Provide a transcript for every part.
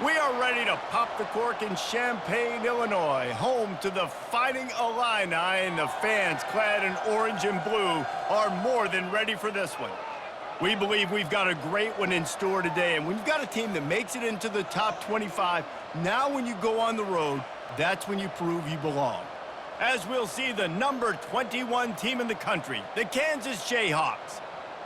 We are ready to pop the cork in Champaign, Illinois, home to the Fighting Illini, and the fans clad in orange and blue are more than ready for this one. We believe we've got a great one in store today, and when you've got a team that makes it into the top 25, now when you go on the road, that's when you prove you belong. As we'll see the number 21 team in the country, the Kansas Jayhawks,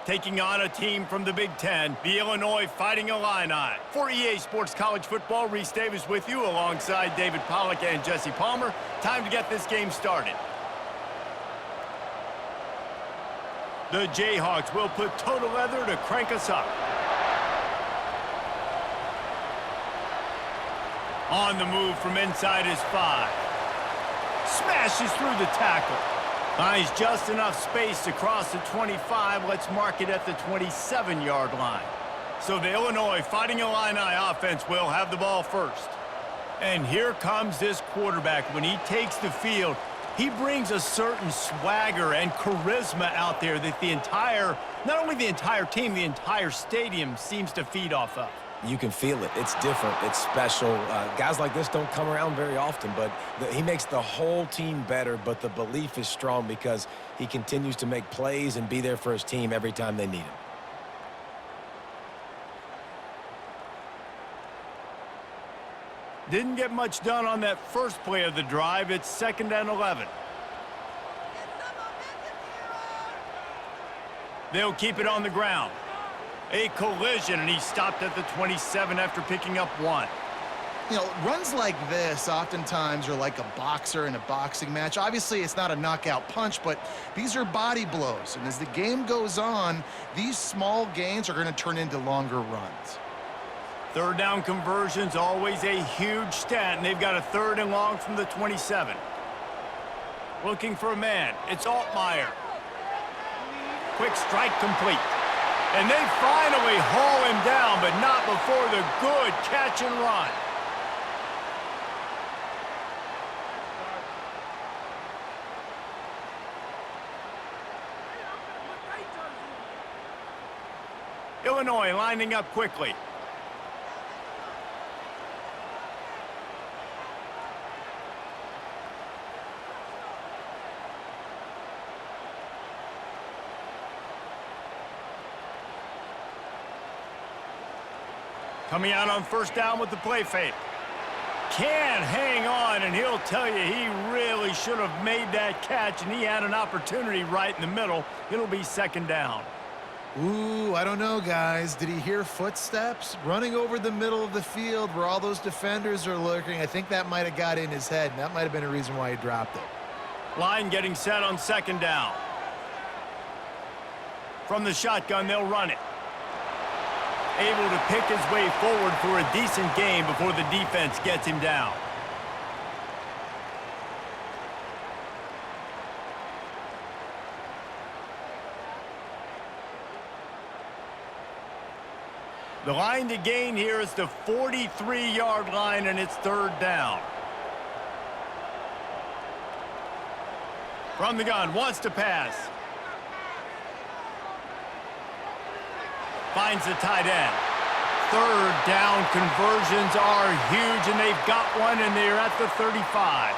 taking on a team from the Big Ten, the Illinois Fighting Illini. For EA Sports College Football, Reese Davis with you alongside David Pollack and Jesse Palmer. Time to get this game started. The Jayhawks will put total leather to crank us up. On the move from inside his 5. Smashes through the tackle. Finds just enough space to cross the 25. Let's mark it at the 27-yard line. So the Illinois Fighting Illini offense will have the ball first. And here comes this quarterback. When he takes the field, he brings a certain swagger and charisma out there that not only the entire team, the entire stadium seems to feed off of. You can feel it. It's different. It's special. Guys like this don't come around very often, but he makes the whole team better, but the belief is strong because he continues to make plays and be there for his team every time they need him. Didn't get much done on that first play of the drive. It's 2nd and 11. They'll keep it on the ground. A collision, and he stopped at the 27 after picking up 1. You know, runs like this oftentimes are like a boxer in a boxing match. Obviously, it's not a knockout punch, but these are body blows. And as the game goes on, these small gains are going to turn into longer runs. 3rd down conversion's always a huge stat, and they've got a 3rd and long from the 27. Looking for a man. It's Altmaier. Quick strike complete. And they finally haul him down, but not before the good catch and run. Illinois lining up quickly. Coming out on 1st down with the play fake. Can hang on, and he'll tell you he really should have made that catch, and he had an opportunity right in the middle. It'll be 2nd down. Ooh, I don't know, guys. Did he hear footsteps running over the middle of the field where all those defenders are lurking? I think that might have got in his head, and that might have been a reason why he dropped it. Line getting set on 2nd down. From the shotgun, they'll run it. Able to pick his way forward for a decent gain before the defense gets him down. The line to gain here is the 43-yard line, and it's 3rd down. From the gun, wants to pass. Finds the tight end. 3rd down conversions are huge, and they've got one, and they're at the 35.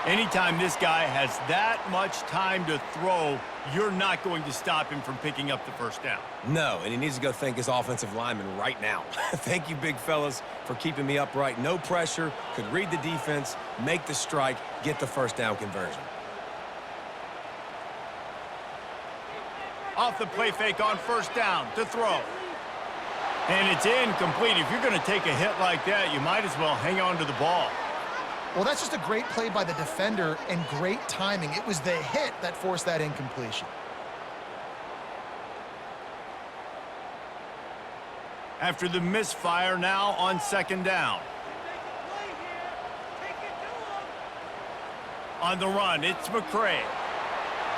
Anytime this guy has that much time to throw, you're not going to stop him from picking up the 1st down. No, and he needs to go thank his offensive lineman right now. Thank you, big fellas, for keeping me upright. No pressure, could read the defense, make the strike, get the 1st down conversion. Off the play fake on 1st down to throw. And it's incomplete. If you're going to take a hit like that, you might as well hang on to the ball. Well, that's just a great play by the defender and great timing. It was the hit that forced that incompletion. After the misfire, now on 2nd down. On the run, it's McCray.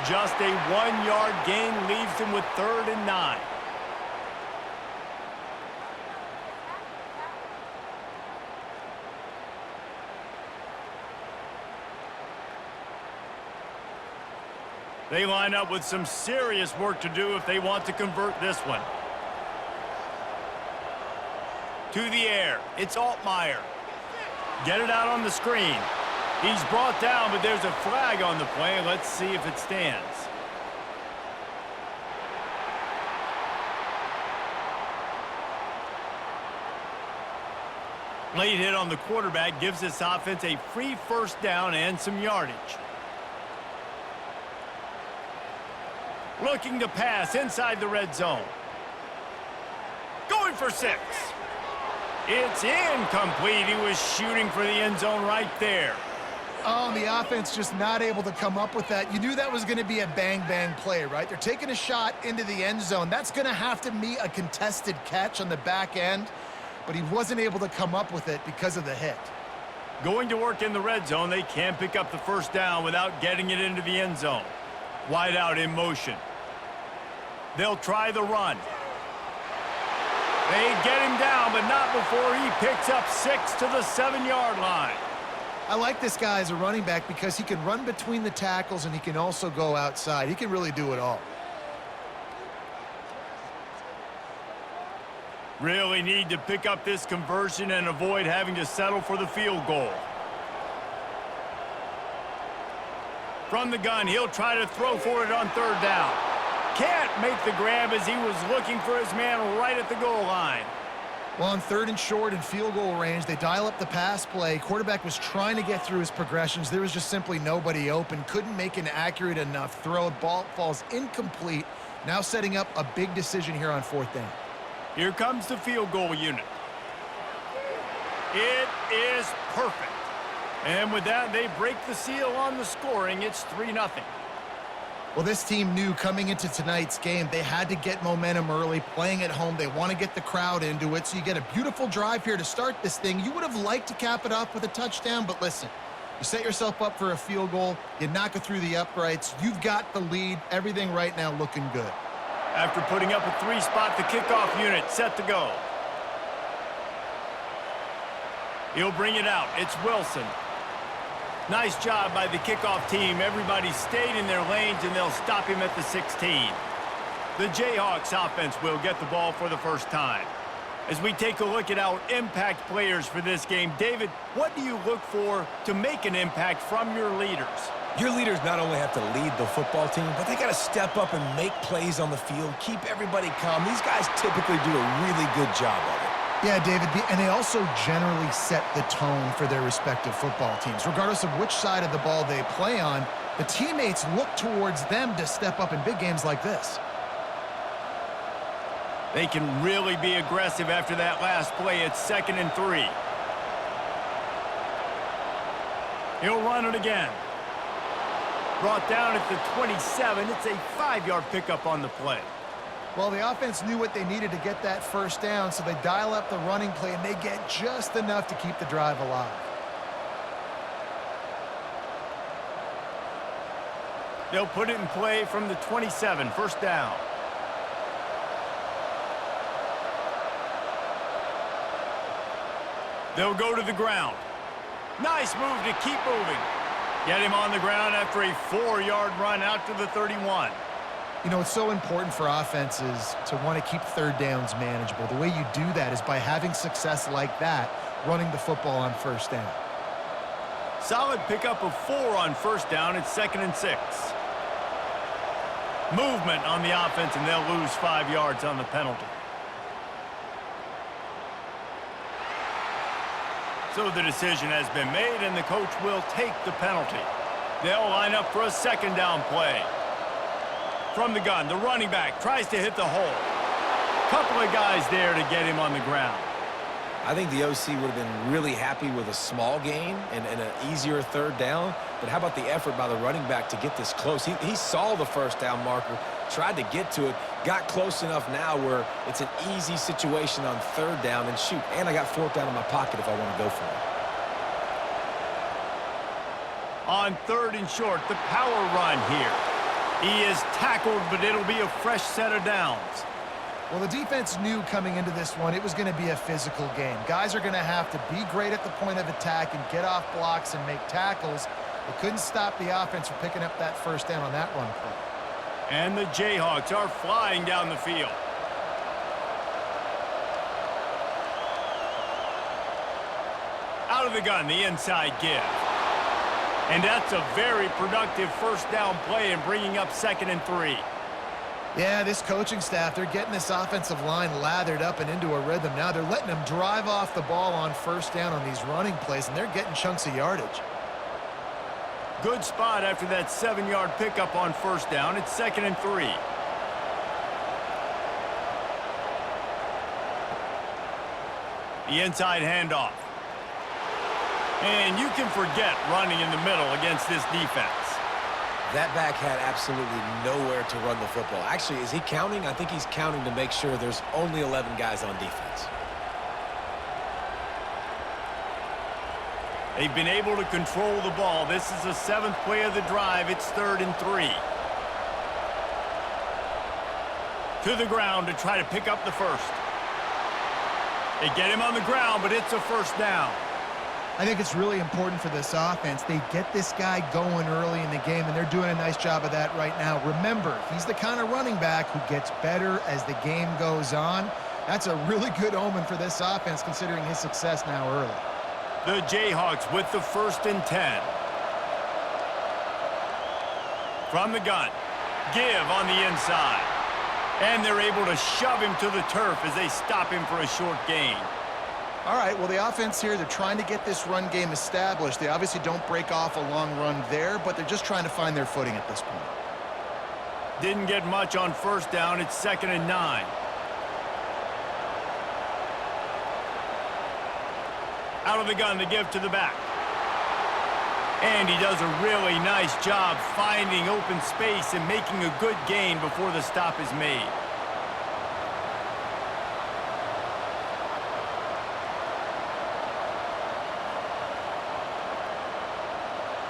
Just a 1-yard gain leaves him with 3rd and 9. They line up with some serious work to do if they want to convert this one. To the air. It's Altmaier. Get it out on the screen. He's brought down, but there's a flag on the play. Let's see if it stands. Late hit on the quarterback gives this offense a free first down and some yardage. Looking to pass inside the red zone. Going for 6. It's incomplete. He was shooting for the end zone right there. Oh, and the offense just not able to come up with that. You knew that was going to be a bang-bang play, right? They're taking a shot into the end zone. That's going to have to be a contested catch on the back end, but he wasn't able to come up with it because of the hit. Going to work in the red zone, they can't pick up the first down without getting it into the end zone. Wide out in motion. They'll try the run. They get him down, but not before he picks up 6 to the 7-yard line. I like this guy as a running back because he can run between the tackles and he can also go outside. He can really do it all. Really need to pick up this conversion and avoid having to settle for the field goal. From the gun, he'll try to throw for it on 3rd down. Can't make the grab as he was looking for his man right at the goal line. Well, on 3rd and short and field goal range, they dial up the pass play. Quarterback was trying to get through his progressions. There was just simply nobody open. Couldn't make an accurate enough throw. Ball falls incomplete. Now setting up a big decision here on 4th down. Here comes the field goal unit. It is perfect. And with that, they break the seal on the scoring. It's 3-0. Well, this team knew coming into tonight's game they had to get momentum early, playing at home. They want to get the crowd into it, so you get a beautiful drive here to start this thing. You would have liked to cap it off with a touchdown, but listen, you set yourself up for a field goal, you knock it through the uprights, you've got the lead, everything right now looking good. After putting up a 3-spot, the kickoff unit set to go. He'll bring it out. It's Wilson. Nice job by the kickoff team. Everybody stayed in their lanes, and they'll stop him at the 16. The Jayhawks offense will get the ball for the first time. As we take a look at our impact players for this game, David, what do you look for to make an impact from your leaders? Your leaders not only have to lead the football team, but they got to step up and make plays on the field, keep everybody calm. These guys typically do a really good job of it. Yeah, David, and they also generally set the tone for their respective football teams. Regardless of which side of the ball they play on, the teammates look towards them to step up in big games like this. They can really be aggressive after that last play. It's 2nd and 3. He'll run it again. Brought down at the 27. It's a 5-yard pickup on the play. Well, the offense knew what they needed to get that first down, so they dial up the running play, and they get just enough to keep the drive alive. They'll put it in play from the 27, 1st down. They'll go to the ground. Nice move to keep moving. Get him on the ground after a 4-yard run out to the 31. You know, it's so important for offenses to want to keep 3rd downs manageable. The way you do that is by having success like that, running the football on 1st down. Solid pickup of 4 on 1st down. It's 2nd and 6. Movement on the offense, and they'll lose 5 yards on the penalty. So the decision has been made, and the coach will take the penalty. They'll line up for a 2nd down play. From the gun, the running back tries to hit the hole. Couple of guys there to get him on the ground. I think the OC would have been really happy with a small gain and an easier 3rd down. But how about the effort by the running back to get this close? He saw the 1st down marker, tried to get to it, got close enough now where it's an easy situation on 3rd down. And shoot, and I got 4th down in my pocket if I want to go for it. On 3rd and short, the power run here. He is tackled, but it'll be a fresh set of downs. Well, the defense knew coming into this one it was going to be a physical game. Guys are going to have to be great at the point of attack and get off blocks and make tackles. They couldn't stop the offense from picking up that 1st down on that run play. And the Jayhawks are flying down the field. Out of the gun, the inside give. And that's a very productive first down play and bringing up 2nd and 3. Yeah, this coaching staff, they're getting this offensive line lathered up and into a rhythm. Now they're letting them drive off the ball on first down on these running plays, and they're getting chunks of yardage. Good spot after that 7-yard pickup on first down. It's 2nd and 3. The inside handoff. And you can forget running in the middle against this defense. That back had absolutely nowhere to run the football. Actually, is he counting? I think he's counting to make sure there's only 11 guys on defense. They've been able to control the ball. This is the 7th play of the drive. It's 3rd and 3. To the ground to try to pick up the first. They get him on the ground, but it's a first down. I think it's really important for this offense. They get this guy going early in the game, and they're doing a nice job of that right now. Remember, he's the kind of running back who gets better as the game goes on. That's a really good omen for this offense, considering his success now early. The Jayhawks with the 1st and 10. From the gun. Give on the inside. And they're able to shove him to the turf as they stop him for a short gain. All right, well, the offense here, they're trying to get this run game established. They obviously don't break off a long run there, but they're just trying to find their footing at this point. Didn't get much on first down. It's 2nd and 9. Out of the gun, the give to the back. And he does a really nice job finding open space and making a good gain before the stop is made.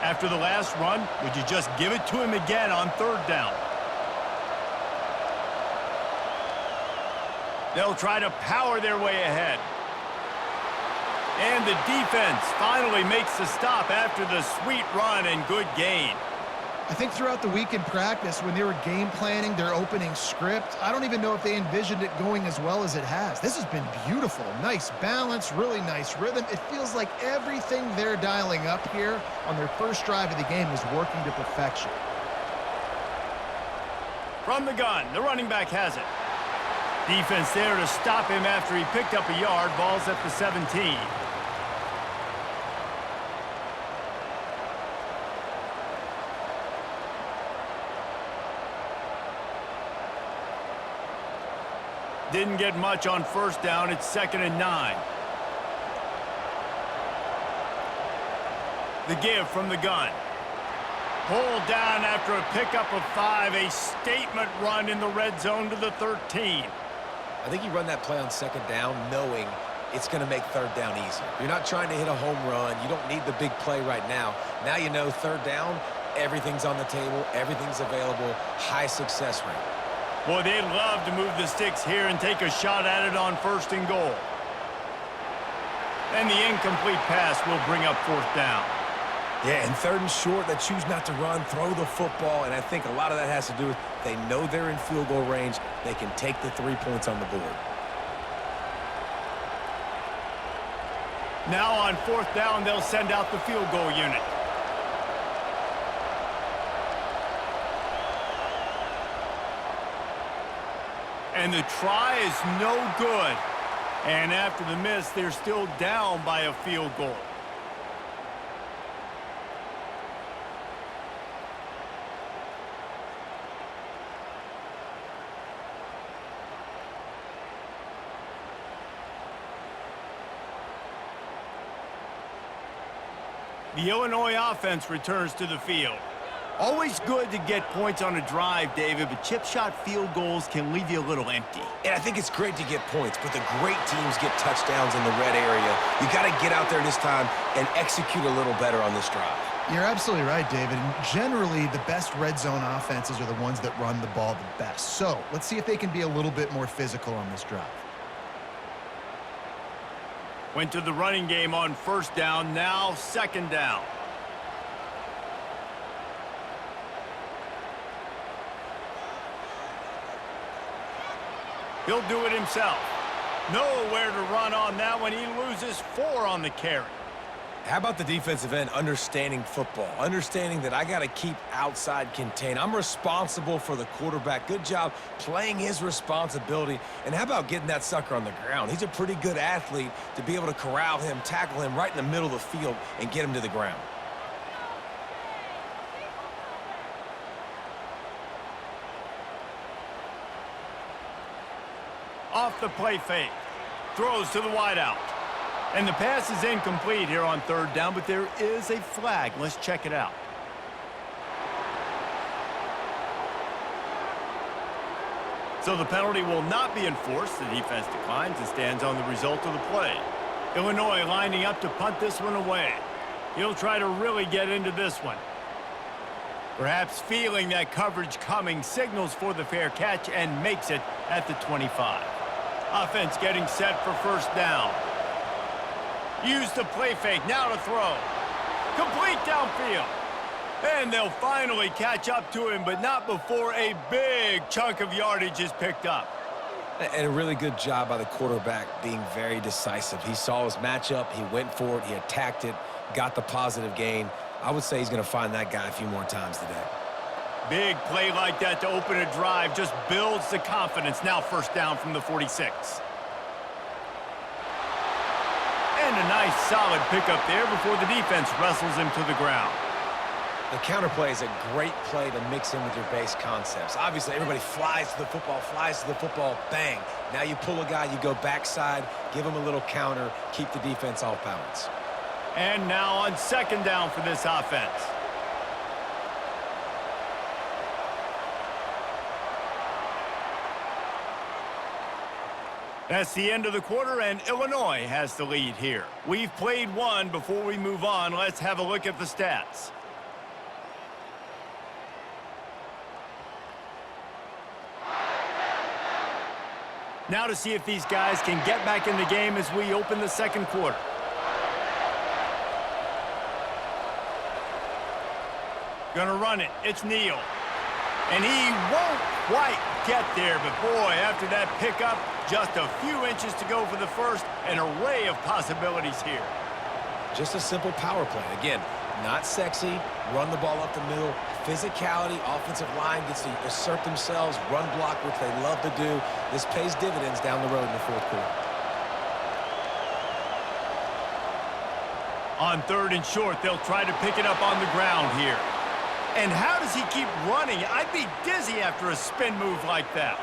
After the last run, would you just give it to him again on 3rd down? They'll try to power their way ahead. And the defense finally makes the stop after the sweet run and good gain. I think throughout the week in practice, when they were game planning their opening script, I don't even know if they envisioned it going as well as it has. This has been beautiful. Nice balance, really nice rhythm. It feels like everything they're dialing up here on their first drive of the game is working to perfection. From the gun, the running back has it. Defense there to stop him after he picked up a yard. Ball's at the 17. Didn't get much on first down. It's 2nd and 9. The give from the gun. Pulled down after a pickup of 5. A statement run in the red zone to the 13. I think you run that play on 2nd down knowing it's going to make 3rd down easier. You're not trying to hit a home run. You don't need the big play right now. Now you know 3rd down, everything's on the table, everything's available, high success rate. Boy, they'd love to move the sticks here and take a shot at it on 1st and goal. And the incomplete pass will bring up 4th down. Yeah, and 3rd and short, they choose not to run, throw the football, and I think a lot of that has to do with they know they're in field goal range. They can take the 3 points on the board. Now on 4th down, they'll send out the field goal unit. And the try is no good. And after the miss, they're still down by a field goal. The Illinois offense returns to the field. Always good to get points on a drive, David, but chip shot field goals can leave you a little empty. And I think it's great to get points, but the great teams get touchdowns in the red area. You got to get out there this time and execute a little better on this drive. You're absolutely right, David. And generally, the best red zone offenses are the ones that run the ball the best. So let's see if they can be a little bit more physical on this drive. Went to the running game on 1st down, now 2nd down. He'll do it himself. Nowhere to run on that one. He loses 4 on the carry. How about the defensive end understanding football, understanding that I got to keep outside contained. I'm responsible for the quarterback. Good job playing his responsibility. And how about getting that sucker on the ground? He's a pretty good athlete to be able to corral him, tackle him right in the middle of the field, and get him to the ground. Off the play fake. Throws to the wideout. And the pass is incomplete here on third down, but there is a flag. Let's check it out. So the penalty will not be enforced. The defense declines and stands on the result of the play. Illinois lining up to punt this one away. He'll try to really get into this one. Perhaps feeling that coverage coming, signals for the fair catch and makes it at the 25. Offense getting set for first down. Use the play fake, now to throw. Complete downfield. And they'll finally catch up to him, but not before a big chunk of yardage is picked up. And a really good job by the quarterback being very decisive. He saw his matchup, he went for it, he attacked it, got the positive gain. I would say he's going to find that guy a few more times today. Big play like that to open a drive just builds the confidence. Now first down from the 46. And a nice solid pickup there before the defense wrestles him to the ground. The counter play is a great play to mix in with your base concepts. Obviously, everybody flies to the football, bang. Now you pull a guy, you go backside, give him a little counter, keep the defense off balance. And now on second down for this offense. That's the end of the quarter, and Illinois has the lead here. We've played one. Before we move on, let's have a look at the stats. Now to see if these guys can get back in the game as we open the second quarter. Gonna run it. It's Neal. And he won't quite get there, but boy, after that pickup, just a few inches to go for the first. An array of possibilities here. Just a simple power play. Again, not sexy, run the ball up the middle. Physicality, offensive line gets to assert themselves, run block, which they love to do. This pays dividends down the road in the fourth quarter. On third and short, they'll try to pick it up on the ground here. And how does he keep running? I'd be dizzy after a spin move like that.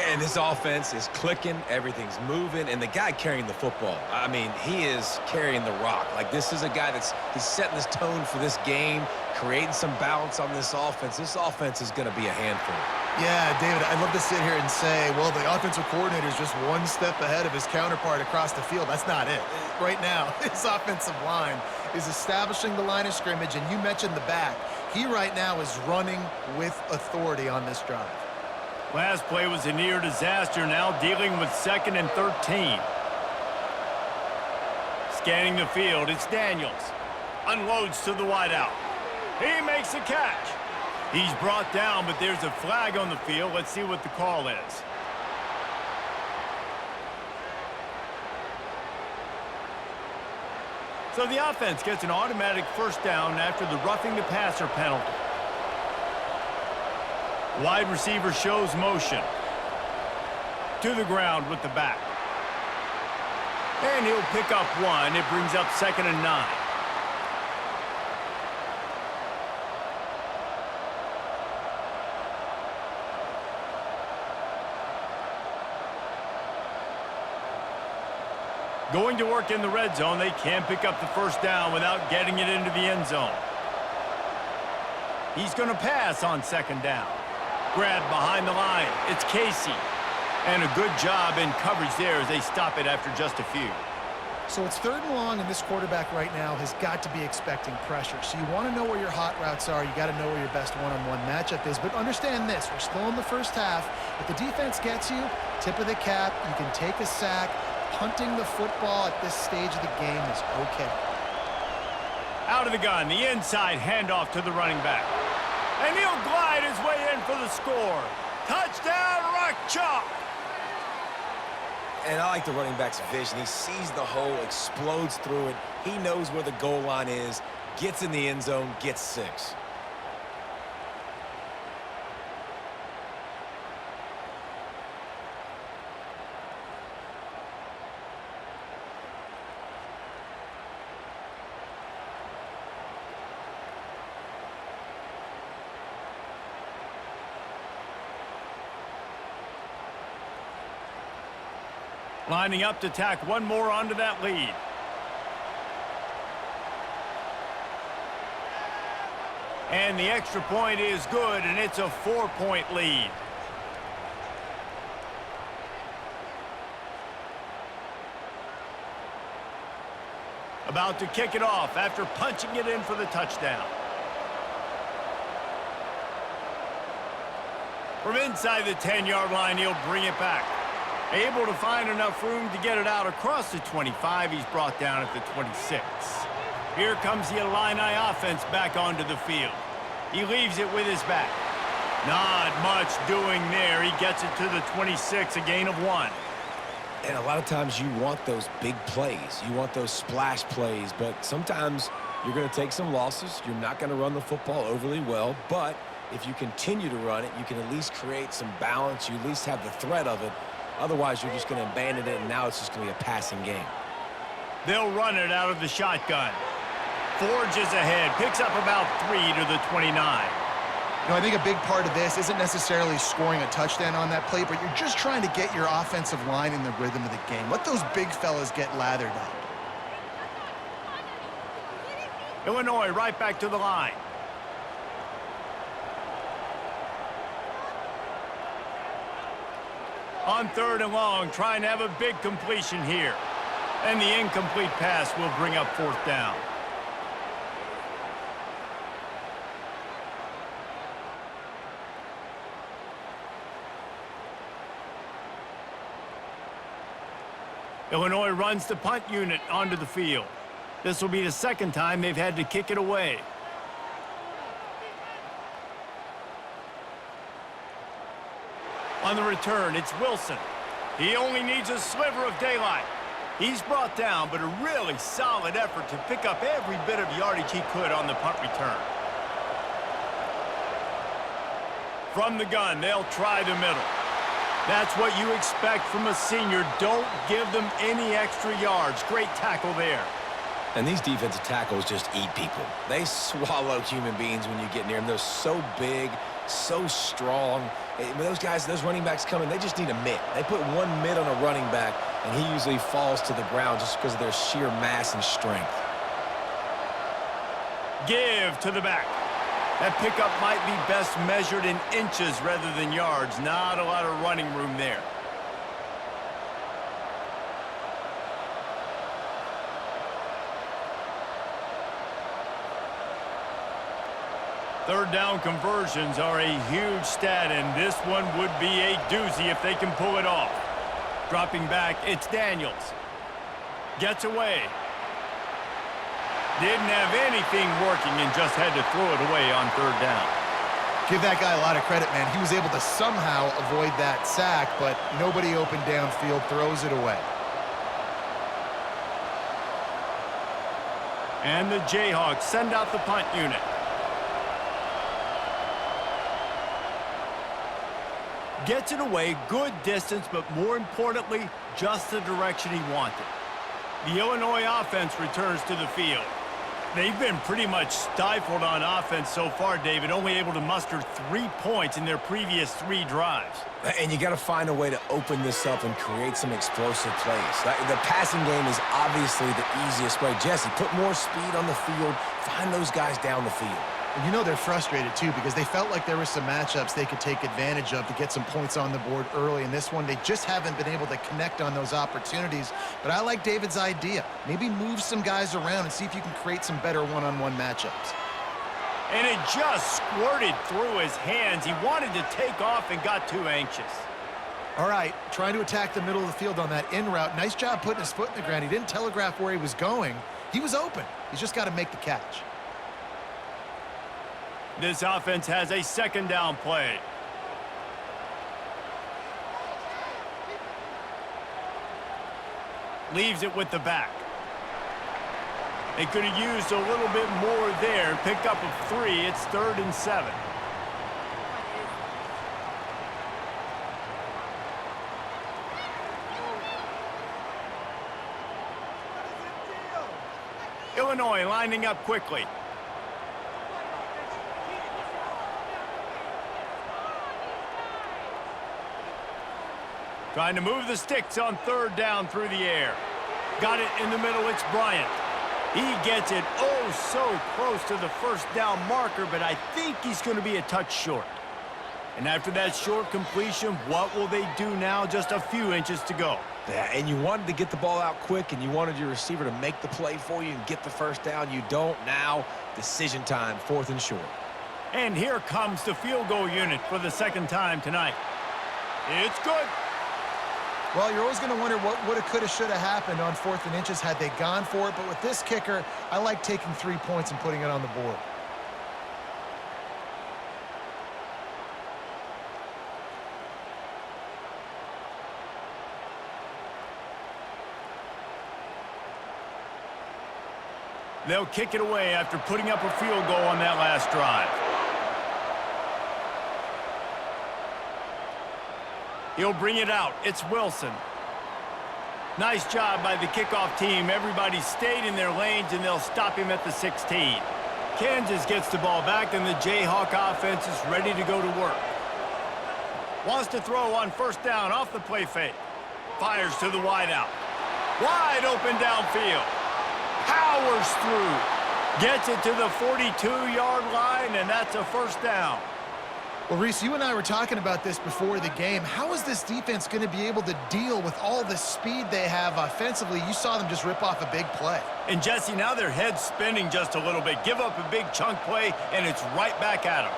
And this offense is clicking, everything's moving, and the guy carrying the football, I mean, he is carrying the rock. Like, this is a guy he's setting this tone for this game, creating some balance on this offense. This offense is going to be a handful. Yeah, David, I'd love to sit here and say, well, the offensive coordinator is just one step ahead of his counterpart across the field. That's not it. Right now, his offensive line is establishing the line of scrimmage, and you mentioned the back. He right now is running with authority on this drive. Last play was a near disaster, now dealing with 2nd and 13. Scanning the field, it's Daniels. Unloads to the wideout. He makes a catch. He's brought down, but there's a flag on the field. Let's see what the call is. So the offense gets an automatic first down after the roughing the passer penalty. Wide receiver shows motion. To the ground with the back. And he'll pick up one. It brings up 2nd and 9. Going to work in the red zone. They can pick up the first down without getting it into the end zone. He's going to pass on 2nd down. Grab behind the line. It's Casey. And a good job in coverage there as they stop it after just a few. So it's 3rd and long, and this quarterback right now has got to be expecting pressure. So you want to know where your hot routes are. You got to know where your best one-on-one matchup is. But understand this, we're still in the first half. If the defense gets you, tip of the cap, you can take a sack. Punting the football at this stage of the game is okay. Out of the gun, the inside handoff to the running back. And he'll glide his way in for the score. Touchdown, Rock Chalk! And I like the running back's vision. He sees the hole, explodes through it. He knows where the goal line is, gets in the end zone, gets 6. Lining up to tack one more onto that lead. And the extra point is good, and it's a 4-point lead. About to kick it off after punching it in for the touchdown. From inside the 10-yard line, he'll bring it back. Able to find enough room to get it out across the 25. He's brought down at the 26. Here comes the Illini offense back onto the field. He leaves it with his back. Not much doing there. He gets it to the 26, a gain of 1. And a lot of times you want those big plays. You want those splash plays, but sometimes you're going to take some losses. You're not going to run the football overly well, but if you continue to run it, you can at least create some balance. You at least have the threat of it. Otherwise, you're just going to abandon it, and now it's just going to be a passing game. They'll run it out of the shotgun. Forges ahead, picks up about 3 to the 29. You know, I think a big part of this isn't necessarily scoring a touchdown on that play, but you're just trying to get your offensive line in the rhythm of the game. Let those big fellas get lathered up. Illinois right back to the line. On 3rd and long, trying to have a big completion here. And the incomplete pass will bring up 4th down. Illinois runs the punt unit onto the field. This will be the second time they've had to kick it away. On the return, it's Wilson. He only needs a sliver of daylight. He's brought down, but a really solid effort to pick up every bit of yardage he could on the punt return. From the gun, they'll try the middle. That's what you expect from a senior. Don't give them any extra yards. Great tackle there. And these defensive tackles just eat people. They swallow human beings when you get near them. They're so big, so strong. When those guys, those running backs come in, they just need a mitt. They put one mitt on a running back, and he usually falls to the ground just because of their sheer mass and strength. Give to the back. That pickup might be best measured in inches rather than yards. Not a lot of running room there. Third down conversions are a huge stat, and this one would be a doozy if they can pull it off. Dropping back, it's Daniels. Gets away. Didn't have anything working and just had to throw it away on 3rd down. Give that guy a lot of credit, man. He was able to somehow avoid that sack, but nobody open downfield, throws it away. And the Jayhawks send out the punt unit. Gets it away, good distance, but more importantly, just the direction he wanted. The Illinois offense returns to the field. They've been pretty much stifled on offense so far, David, only able to muster 3 points in their previous 3 drives. And you got to find a way to open this up and create some explosive plays. The passing game is obviously the easiest way. Jesse, put more speed on the field, find those guys down the field. And you know they're frustrated, too, because they felt like there were some matchups they could take advantage of to get some points on the board early. In this one, they just haven't been able to connect on those opportunities. But I like David's idea. Maybe move some guys around and see if you can create some better one-on-one matchups. And it just squirted through his hands. He wanted to take off and got too anxious. All right, trying to attack the middle of the field on that in route. Nice job putting his foot in the ground. He didn't telegraph where he was going. He was open. He's just got to make the catch. This offense has a 2nd down play. Leaves it with the back. They could have used a little bit more there and picked up a 3. It's 3rd and 7. Illinois lining up quickly. Trying to move the sticks on 3rd down through the air. Got it in the middle. It's Bryant. He gets it oh so close to the 1st down marker, but I think he's going to be a touch short. And after that short completion, what will they do now? Just a few inches to go. Yeah, and you wanted to get the ball out quick, and you wanted your receiver to make the play for you and get the 1st down. You don't now. Decision time, 4th and short. And here comes the field goal unit for the 2nd time tonight. It's good. Well, you're always going to wonder what woulda, coulda, shoulda happened on 4th and inches had they gone for it. But with this kicker, I like taking 3 points and putting it on the board. They'll kick it away after putting up a field goal on that last drive. He'll bring it out. It's Wilson. Nice job by the kickoff team. Everybody stayed in their lanes, and they'll stop him at the 16. Kansas gets the ball back, and the Jayhawk offense is ready to go to work. Wants to throw on 1st down off the play fake. Fires to the wideout. Wide open downfield. Powers through. Gets it to the 42-yard line, and that's a 1st down. Well, Reese, you and I were talking about this before the game. How is this defense going to be able to deal with all the speed they have offensively? You saw them just rip off a big play. And, Jesse, now their head's spinning just a little bit. Give up a big chunk play, and it's right back at them.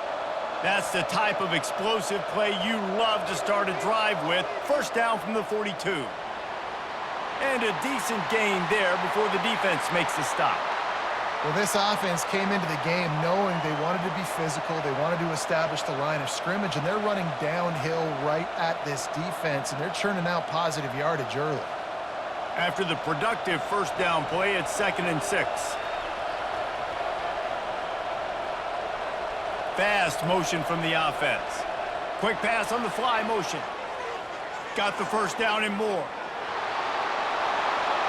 That's the type of explosive play you love to start a drive with. 1st down from the 42. And a decent gain there before the defense makes the stop. Well, this offense came into the game knowing they wanted to be physical. They wanted to establish the line of scrimmage, and they're running downhill right at this defense, and they're churning out positive yardage early. After the productive 1st down play, it's 2nd and 6. Fast motion from the offense. Quick pass on the fly motion. Got the 1st down and more.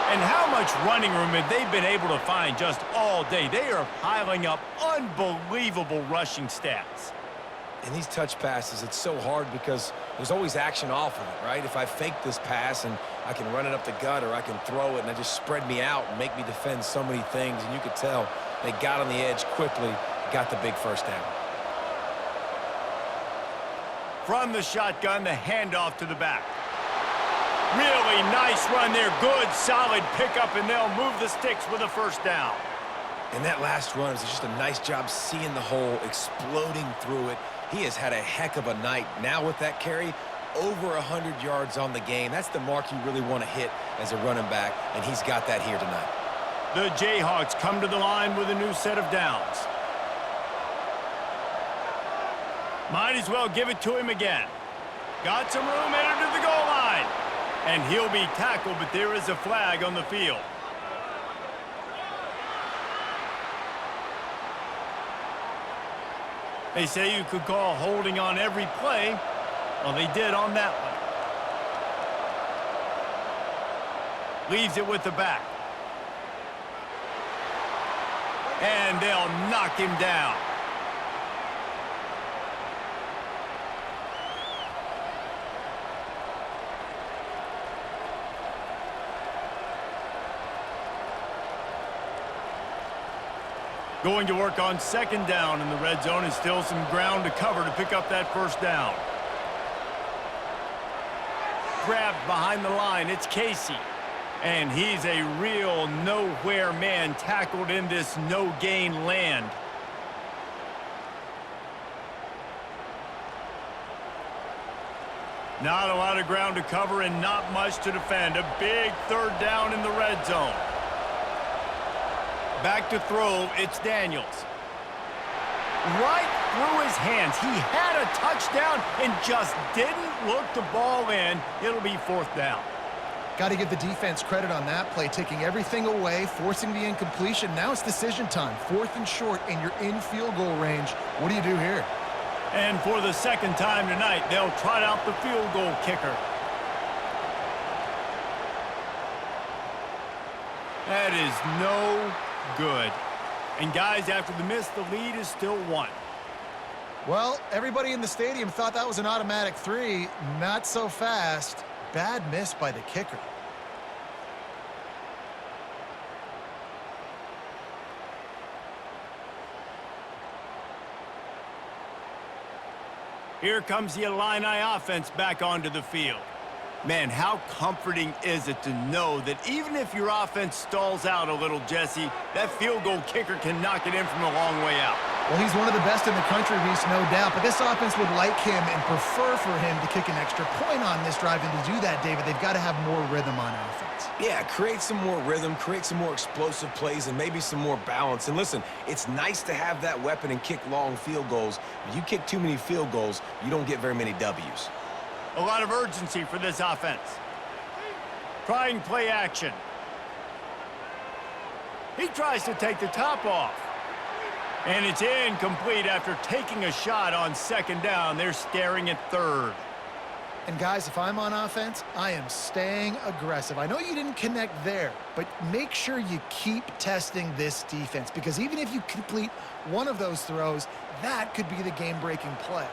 And how much running room have they been able to find just all day? They are piling up unbelievable rushing stats. In these touch passes, it's so hard because there's always action off of it, right? If I fake this pass and I can run it up the gut, or I can throw it and it just spread me out and make me defend so many things. And you could tell they got on the edge quickly, got the big 1st down. From the shotgun, the handoff to the back. Really nice run there. Good, solid pickup, and they'll move the sticks with a 1st down. And that last run is just a nice job seeing the hole, exploding through it. He has had a heck of a night. Now with that carry, over 100 yards on the game. That's the mark you really want to hit as a running back, and he's got that here tonight. The Jayhawks come to the line with a new set of downs. Might as well give it to him again. Got some room headed to the goal line. And he'll be tackled, but there is a flag on the field. They say you could call holding on every play. Well, they did on that one. Leaves it with the back. And they'll knock him down. Going to work on 2nd down in the red zone, and still some ground to cover to pick up that 1st down. Grabbed behind the line, it's Casey. And he's a real nowhere man, tackled in this no-gain land. Not a lot of ground to cover and not much to defend. A big 3rd down in the red zone. Back to throw, it's Daniels. Right through his hands. He had a touchdown and just didn't look the ball in. It'll be 4th down. Got to give the defense credit on that play, taking everything away, forcing the incompletion. Now it's decision time. 4th and short, and you're in field goal range. What do you do here? And for the second time tonight, they'll trot out the field goal kicker. That is no good. And guys, after the miss, the lead is still 1. Well, everybody in the stadium thought that was an automatic 3. Not so fast. Bad miss by the kicker. Here comes the Illini offense back onto the field. Man, how comforting is it to know that even if your offense stalls out a little, Jesse, that field goal kicker can knock it in from a long way out. Well, he's one of the best in the country, Reese, no doubt. But this offense would like him and prefer for him to kick an extra point on this drive. And to do that, David, they've got to have more rhythm on offense. Yeah, create some more rhythm, create some more explosive plays, and maybe some more balance. And listen, it's nice to have that weapon and kick long field goals. If you kick too many field goals, you don't get very many W's. A lot of urgency for this offense. Trying play action. He tries to take the top off. And it's incomplete after taking a shot on 2nd down. They're staring at 3rd. And guys, if I'm on offense, I am staying aggressive. I know you didn't connect there, but make sure you keep testing this defense, because even if you complete one of those throws, that could be the game-breaking play.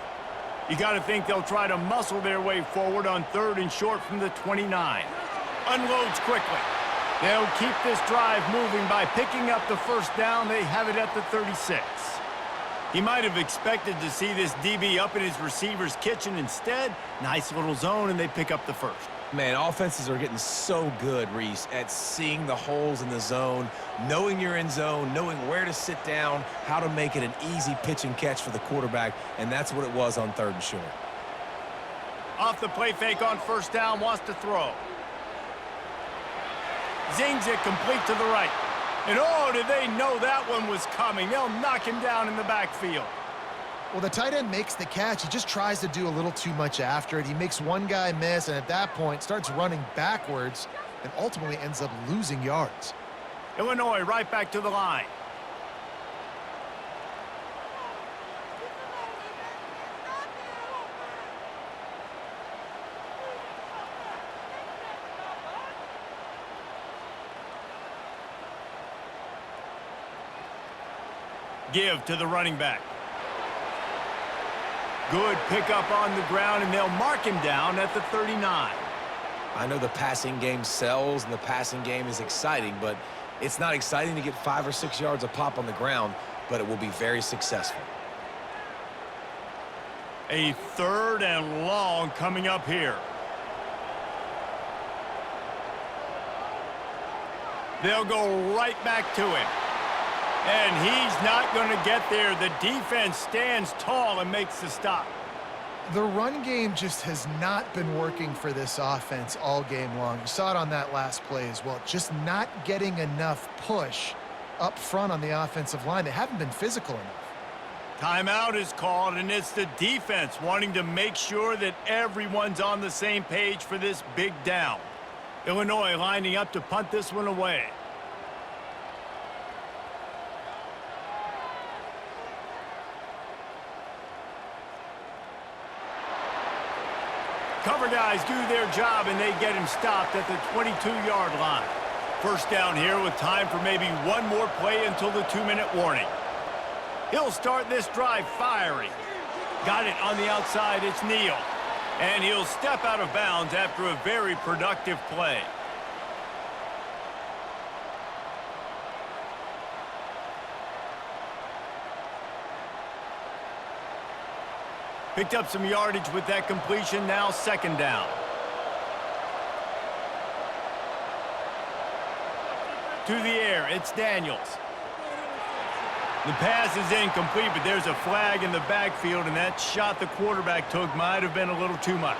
You got to think they'll try to muscle their way forward on 3rd and short from the 29. Unloads quickly. They'll keep this drive moving by picking up the 1st down. They have it at the 36. He might have expected to see this DB up in his receiver's kitchen. Instead, nice little zone, and they pick up the 1st. Man, offenses are getting so good, Reese, at seeing the holes in the zone, knowing you're in zone, knowing where to sit down, how to make it an easy pitch and catch for the quarterback, and that's what it was on 3rd and short. Off the play fake on 1st down, wants to throw. Zings it complete to the right. And oh, did they know that one was coming. They'll knock him down in the backfield. Well, the tight end makes the catch. He just tries to do a little too much after it. He makes one guy miss, and at that point starts running backwards and ultimately ends up losing yards. Illinois right back to the line. Give to the running back. Good pickup on the ground, and they'll mark him down at the 39. I know the passing game sells and the passing game is exciting, but it's not exciting to get 5 or 6 yards a pop on the ground, but it will be very successful. A 3rd and long coming up here. They'll go right back to him. And he's not going to get there. The defense stands tall and makes the stop. The run game just has not been working for this offense all game long. You saw it on that last play as well. Just not getting enough push up front on the offensive line. They haven't been physical enough. Timeout is called, and it's the defense wanting to make sure that everyone's on the same page for this big down. Illinois lining up to punt this one away. Cover guys do their job, and they get him stopped at the 22-yard line. 1st down here with time for maybe one more play until the 2-minute warning. He'll start this drive firing. Got it on the outside, it's Neal. And he'll step out of bounds after a very productive play. Picked up some yardage with that completion, now 2nd down. To the air, it's Daniels. The pass is incomplete, but there's a flag in the backfield, and that shot the quarterback took might have been a little too much.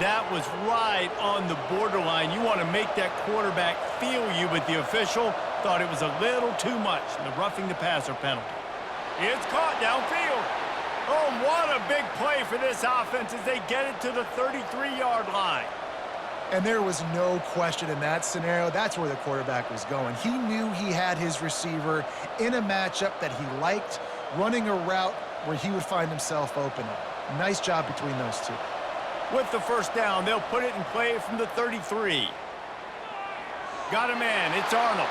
That was right on the borderline. You want to make that quarterback feel you, but the official thought it was a little too much in the roughing the passer penalty. It's caught downfield. Oh, what a big play for this offense as they get it to the 33-yard line. And there was no question in that scenario. That's where the quarterback was going. He knew he had his receiver in a matchup that he liked, running a route where he would find himself open. Nice job between those two. With the first down, they'll put it in play from the 33. Got a man. It's Arnold.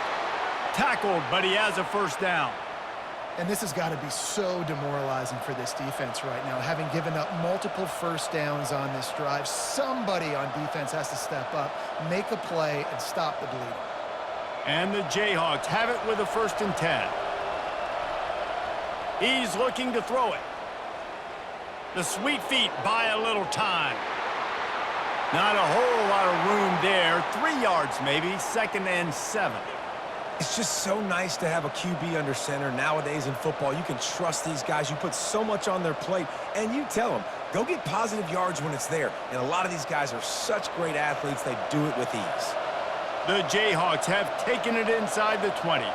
Tackled, but he has a first down. And this has got to be so demoralizing for this defense right now. Having given up multiple first downs on this drive, somebody on defense has to step up, make a play, and stop the bleeding. And the Jayhawks have it with a 1st and 10. He's looking to throw it. The sweet feet buy a little time. Not a whole lot of room there. 3 yards maybe, 2nd and 7. It's just so nice to have a QB under center. Nowadays in football, you can trust these guys. You put so much on their plate, and you tell them, go get positive yards when it's there. And a lot of these guys are such great athletes, they do it with ease. The Jayhawks have taken it inside the 20.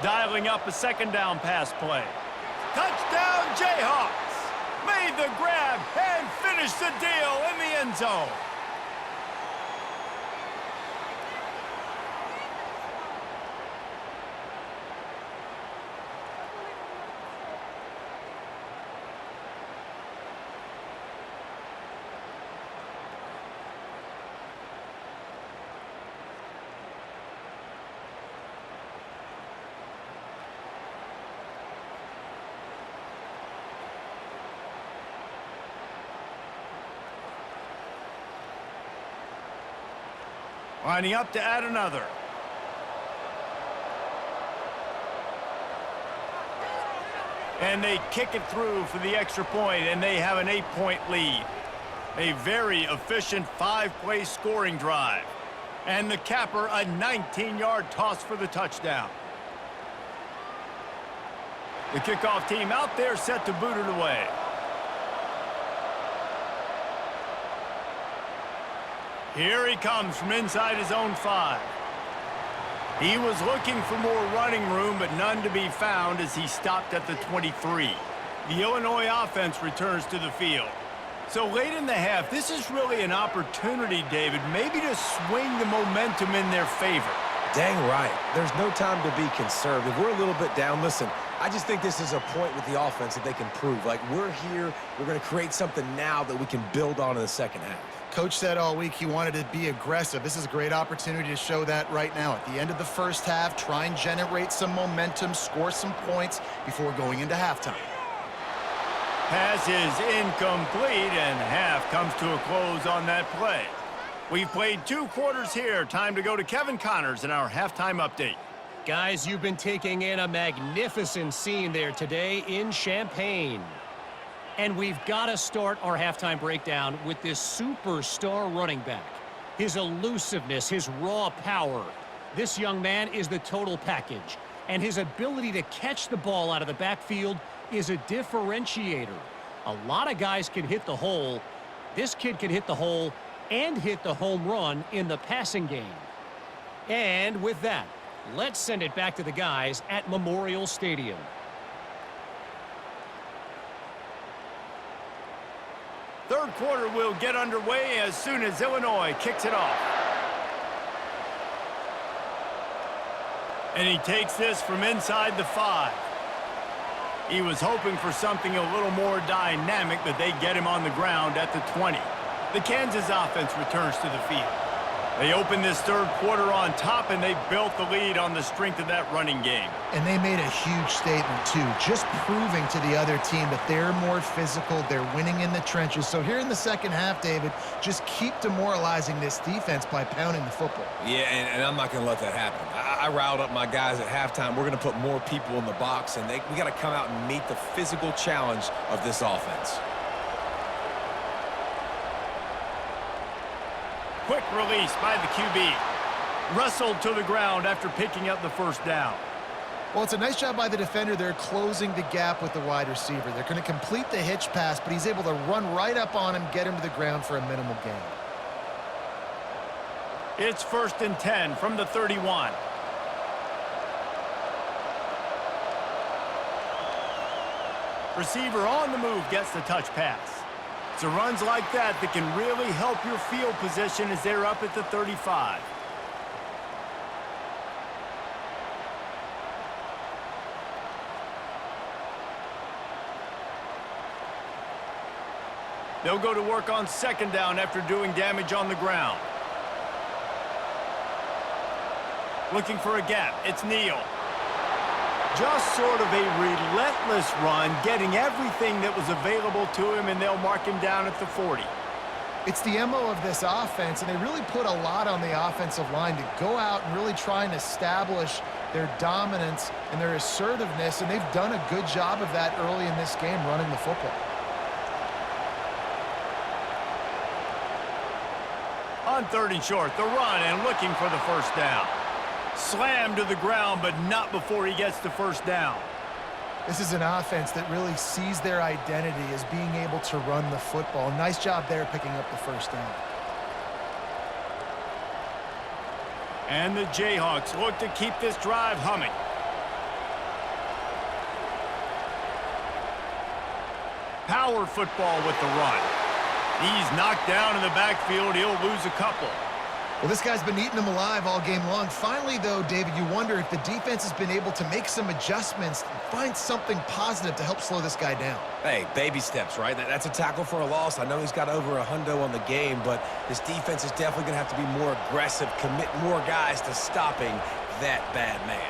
Dialing up a 2nd down pass play. Touchdown, Jayhawks! Made the grab and finished the deal in the end zone. Lining up to add another. And they kick it through for the extra point, and they have an 8-point lead. A very efficient 5-play scoring drive. And the capper, a 19-yard toss for the touchdown. The kickoff team out there set to boot it away. Here he comes from inside his own 5. He was looking for more running room, but none to be found as he stopped at the 23. The Illinois offense returns to the field. So late in the half, this is really an opportunity, David, maybe to swing the momentum in their favor. Dang right. There's no time to be conservative. We're a little bit down. Listen, I just think this is a point with the offense that they can prove. Like, we're here, we're going to create something now that we can build on in the second half. Coach said all week he wanted to be aggressive. This is a great opportunity to show that right now. At the end of the first half, try and generate some momentum, score some points before going into halftime. Pass is incomplete, and half comes to a close on that play. We've played 2 quarters here. Time to go to Kevin Connors in our halftime update. Guys, you've been taking in a magnificent scene there today in Champaign. And we've got to start our halftime breakdown with this superstar running back. His elusiveness, his raw power. This young man is the total package. And his ability to catch the ball out of the backfield is a differentiator. A lot of guys can hit the hole. This kid can hit the hole and hit the home run in the passing game. And with that, let's send it back to the guys at Memorial Stadium. Third quarter will get underway as soon as Illinois kicks it off. And he takes this from inside the 5. He was hoping for something a little more dynamic, but they get him on the ground at the 20. The Kansas offense returns to the field. They open this third quarter on top, and they built the lead on the strength of that running game. And they made a huge statement, too, just proving to the other team that they're more physical, they're winning in the trenches. So here in the second half, David, just keep demoralizing this defense by pounding the football. Yeah, and I'm not going to let that happen. I riled up my guys at halftime. We're going to put more people in the box, and we got to come out and meet the physical challenge of this offense. Quick release by the QB. Wrestled to the ground after picking up the first down. Well, it's a nice job by the defender. They're closing the gap with the wide receiver. They're going to complete the hitch pass, but he's able to run right up on him, get him to the ground for a minimal gain. It's 1st and 10 from the 31. Receiver on the move gets the touch pass. So runs like that can really help your field position as they're up at the 35. They'll go to work on second down after doing damage on the ground. Looking for a gap. It's Neal. Just sort of a relentless run, getting everything that was available to him, and they'll mark him down at the 40. It's the MO of this offense, and they really put a lot on the offensive line to go out and really try and establish their dominance and their assertiveness, and they've done a good job of that early in this game running the football. On 3rd and short, the run and looking for the first down. Slammed to the ground, but not before he gets the first down. This is an offense that really sees their identity as being able to run the football. Nice job there picking up the first down. And the Jayhawks look to keep this drive humming. Power football with the run. He's knocked down in the backfield. He'll lose a couple. Well, this guy's been eating them alive all game long. Finally, though, David, you wonder if the defense has been able to make some adjustments and find something positive to help slow this guy down. Hey, baby steps, right? That's a tackle for a loss. I know he's got over $100 on the game, but this defense is definitely going to have to be more aggressive, commit more guys to stopping that bad man.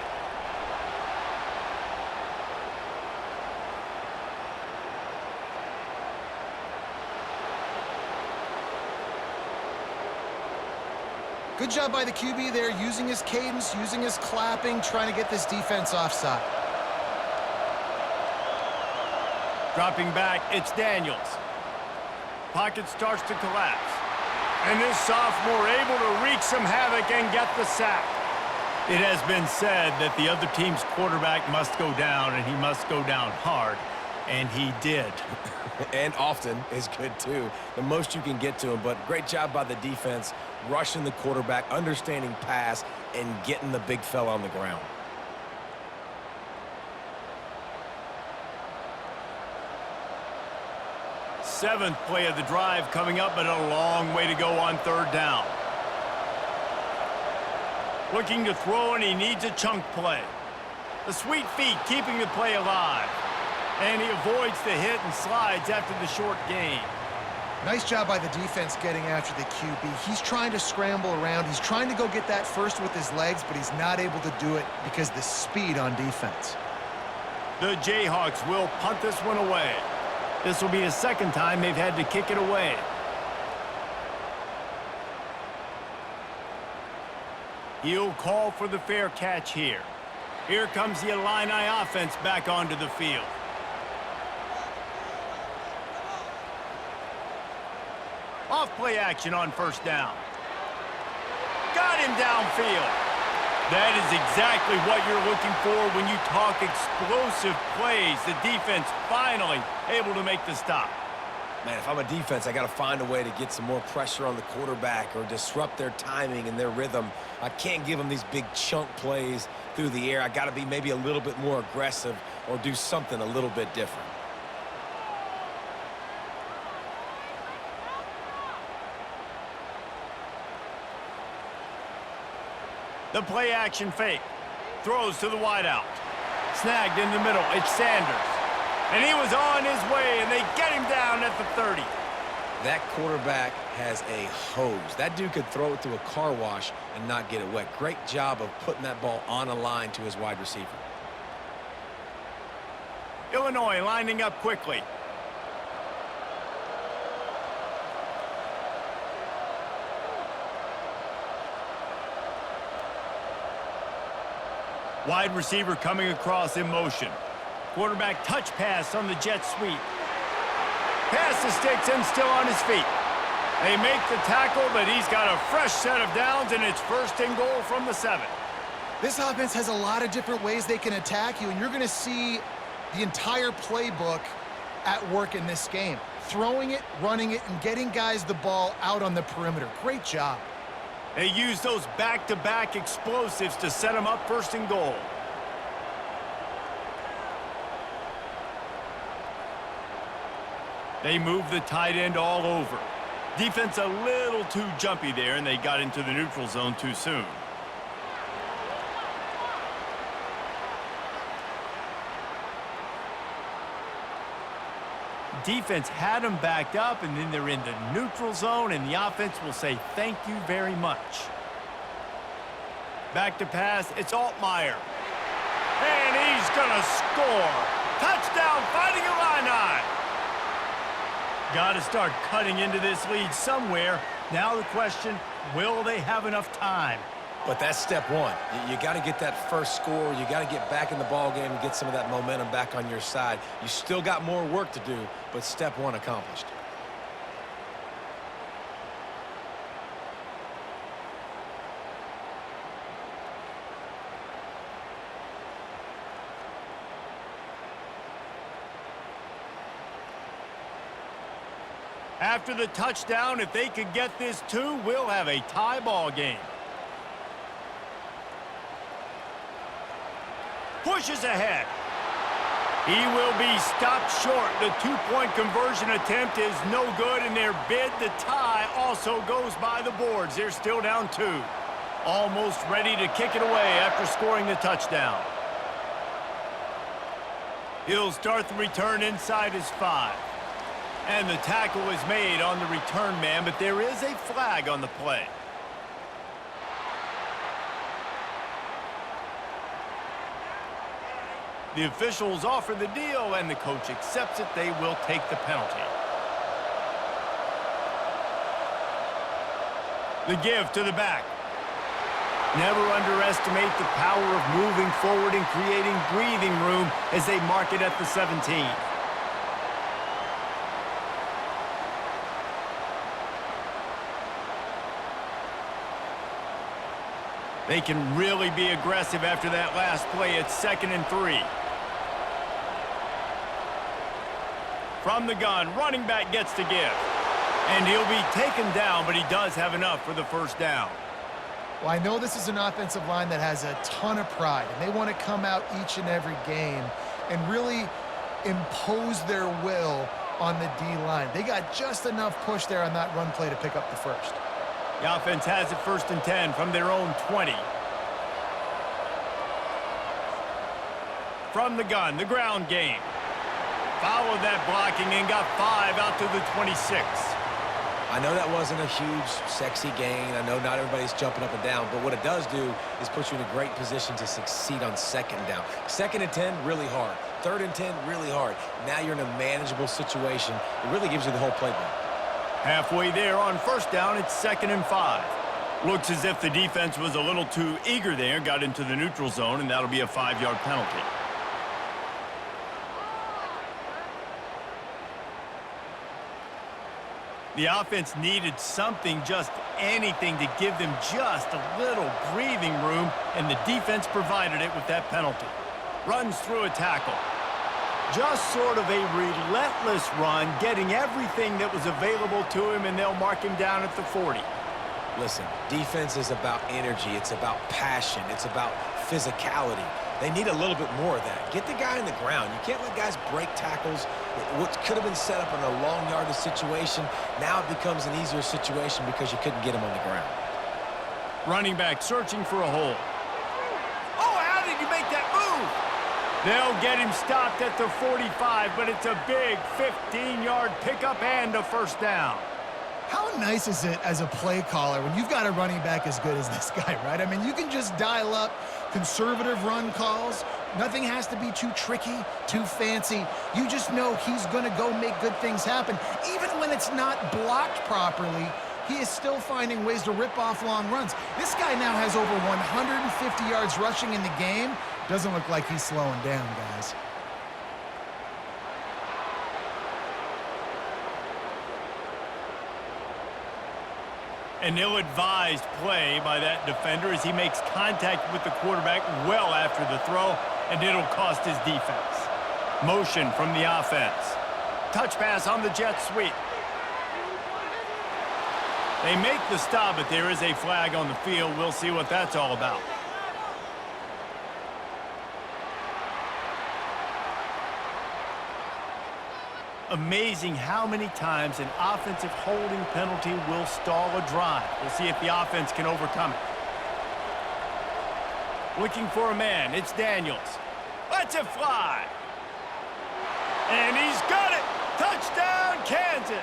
Good job by the QB there, using his cadence, using his clapping, trying to get this defense offside. Dropping back, it's Daniels. Pocket starts to collapse. And this sophomore able to wreak some havoc and get the sack. It has been said that the other team's quarterback must go down, and he must go down hard. And he did. And often is good, too. The most you can get to him, but great job by the defense, rushing the quarterback, understanding pass, and getting the big fella on the ground. Seventh play of the drive coming up, but a long way to go on 3rd down. Looking to throw, and he needs a chunk play. The sweet feet keeping the play alive. And he avoids the hit and slides after the short gain. Nice job by the defense getting after the QB. He's trying to scramble around. He's trying to go get that first with his legs, but he's not able to do it because of the speed on defense. The Jayhawks will punt this one away. This will be the second time they've had to kick it away. He'll call for the fair catch here. Here comes the Illini offense back onto the field. Off play action on 1st down. Got him downfield. That is exactly what you're looking for when you talk explosive plays. The defense finally able to make the stop. Man, if I'm a defense, I got to find a way to get some more pressure on the quarterback or disrupt their timing and their rhythm. I can't give them these big chunk plays through the air. I got to be maybe a little bit more aggressive or do something a little bit different. The play action fake. Throws to the wideout. Snagged in the middle. It's Sanders. And he was on his way, and they get him down at the 30. That quarterback has a hose. That dude could throw it through a car wash and not get it wet. Great job of putting that ball on a line to his wide receiver. Illinois lining up quickly. Wide receiver coming across in motion. Quarterback touch pass on the jet sweep. Pass the sticks and still on his feet. They make the tackle, but he's got a fresh set of downs, and it's 1st and goal from the 7. This offense has a lot of different ways they can attack you, and you're going to see the entire playbook at work in this game. Throwing it, running it, and getting guys the ball out on the perimeter. Great job. They use those back-to-back explosives to set them up 1st and goal. They moved the tight end all over. Defense a little too jumpy there, and they got into the neutral zone too soon. Defense had them backed up, and then they're in the neutral zone, and the offense will say thank you very much. Back to pass, it's Altmaier. And he's going to score. Touchdown, Fighting Illini. Got to start cutting into this lead somewhere. Now the question, will they have enough time? But that's step one. You got to get that first score. You got to get back in the ball game and get some of that momentum back on your side. You still got more work to do, but step one accomplished. After the touchdown, if they could get this too, we'll have a tie ball game. Pushes ahead. He will be stopped short. The two-point conversion attempt is no good, and their bid to tie also goes by the boards. They're still down 2. Almost ready to kick it away after scoring the touchdown. He'll start the return inside his 5. And the tackle is made on the return man, but there is a flag on the play. The officials offer the deal, and the coach accepts it. They will take the penalty. The give to the back. Never underestimate the power of moving forward and creating breathing room as they mark it at the 17. They can really be aggressive after that last play. It's 2nd and 3. From the gun, running back gets to give. And he'll be taken down, but he does have enough for the first down. Well, I know this is an offensive line that has a ton of pride, and they want to come out each and every game and really impose their will on the D-line. They got just enough push there on that run play to pick up the first. The offense has it 1st and 10 from their own 20. From the gun, the ground game. Followed that blocking and got 5 out to the 26. I know that wasn't a huge, sexy gain. I know not everybody's jumping up and down, but what it does do is put you in a great position to succeed on 2nd down. 2nd and 10, really hard. 3rd and 10, really hard. Now you're in a manageable situation. It really gives you the whole playbook. Halfway there on 1st down, it's 2nd and 5. Looks as if the defense was a little too eager there, got into the neutral zone, and that'll be a 5-yard penalty. The offense needed something, just anything, to give them just a little breathing room, and the defense provided it with that penalty. Runs through a tackle. Just sort of a relentless run, getting everything that was available to him, and they'll mark him down at the 40. Listen, defense is about energy. It's about passion. It's about physicality. They need a little bit more of that. Get the guy on the ground. You can't let guys break tackles. What could have been set up in a long yardage situation, now it becomes an easier situation because you couldn't get him on the ground. Running back searching for a hole. Oh, how did you make that move? They'll get him stopped at the 45, but it's a big 15-yard pickup and a 1st down. How nice is it as a play caller when you've got a running back as good as this guy, right? I mean, you can just dial up conservative run calls. Nothing has to be too tricky, too fancy. You just know he's going to go make good things happen. Even when it's not blocked properly, he is still finding ways to rip off long runs. This guy now has over 150 yards rushing in the game. Doesn't look like he's slowing down, guys. An ill-advised play by that defender as he makes contact with the quarterback well after the throw, and it'll cost his defense. Motion from the offense. Touch pass on the jet sweep. They make the stop, but there is a flag on the field. We'll see what that's all about. Amazing how many times an offensive holding penalty will stall a drive. We'll see if the offense can overcome it. Looking for a man, it's Daniels. Lets it fly. And he's got it! Touchdown, Kansas!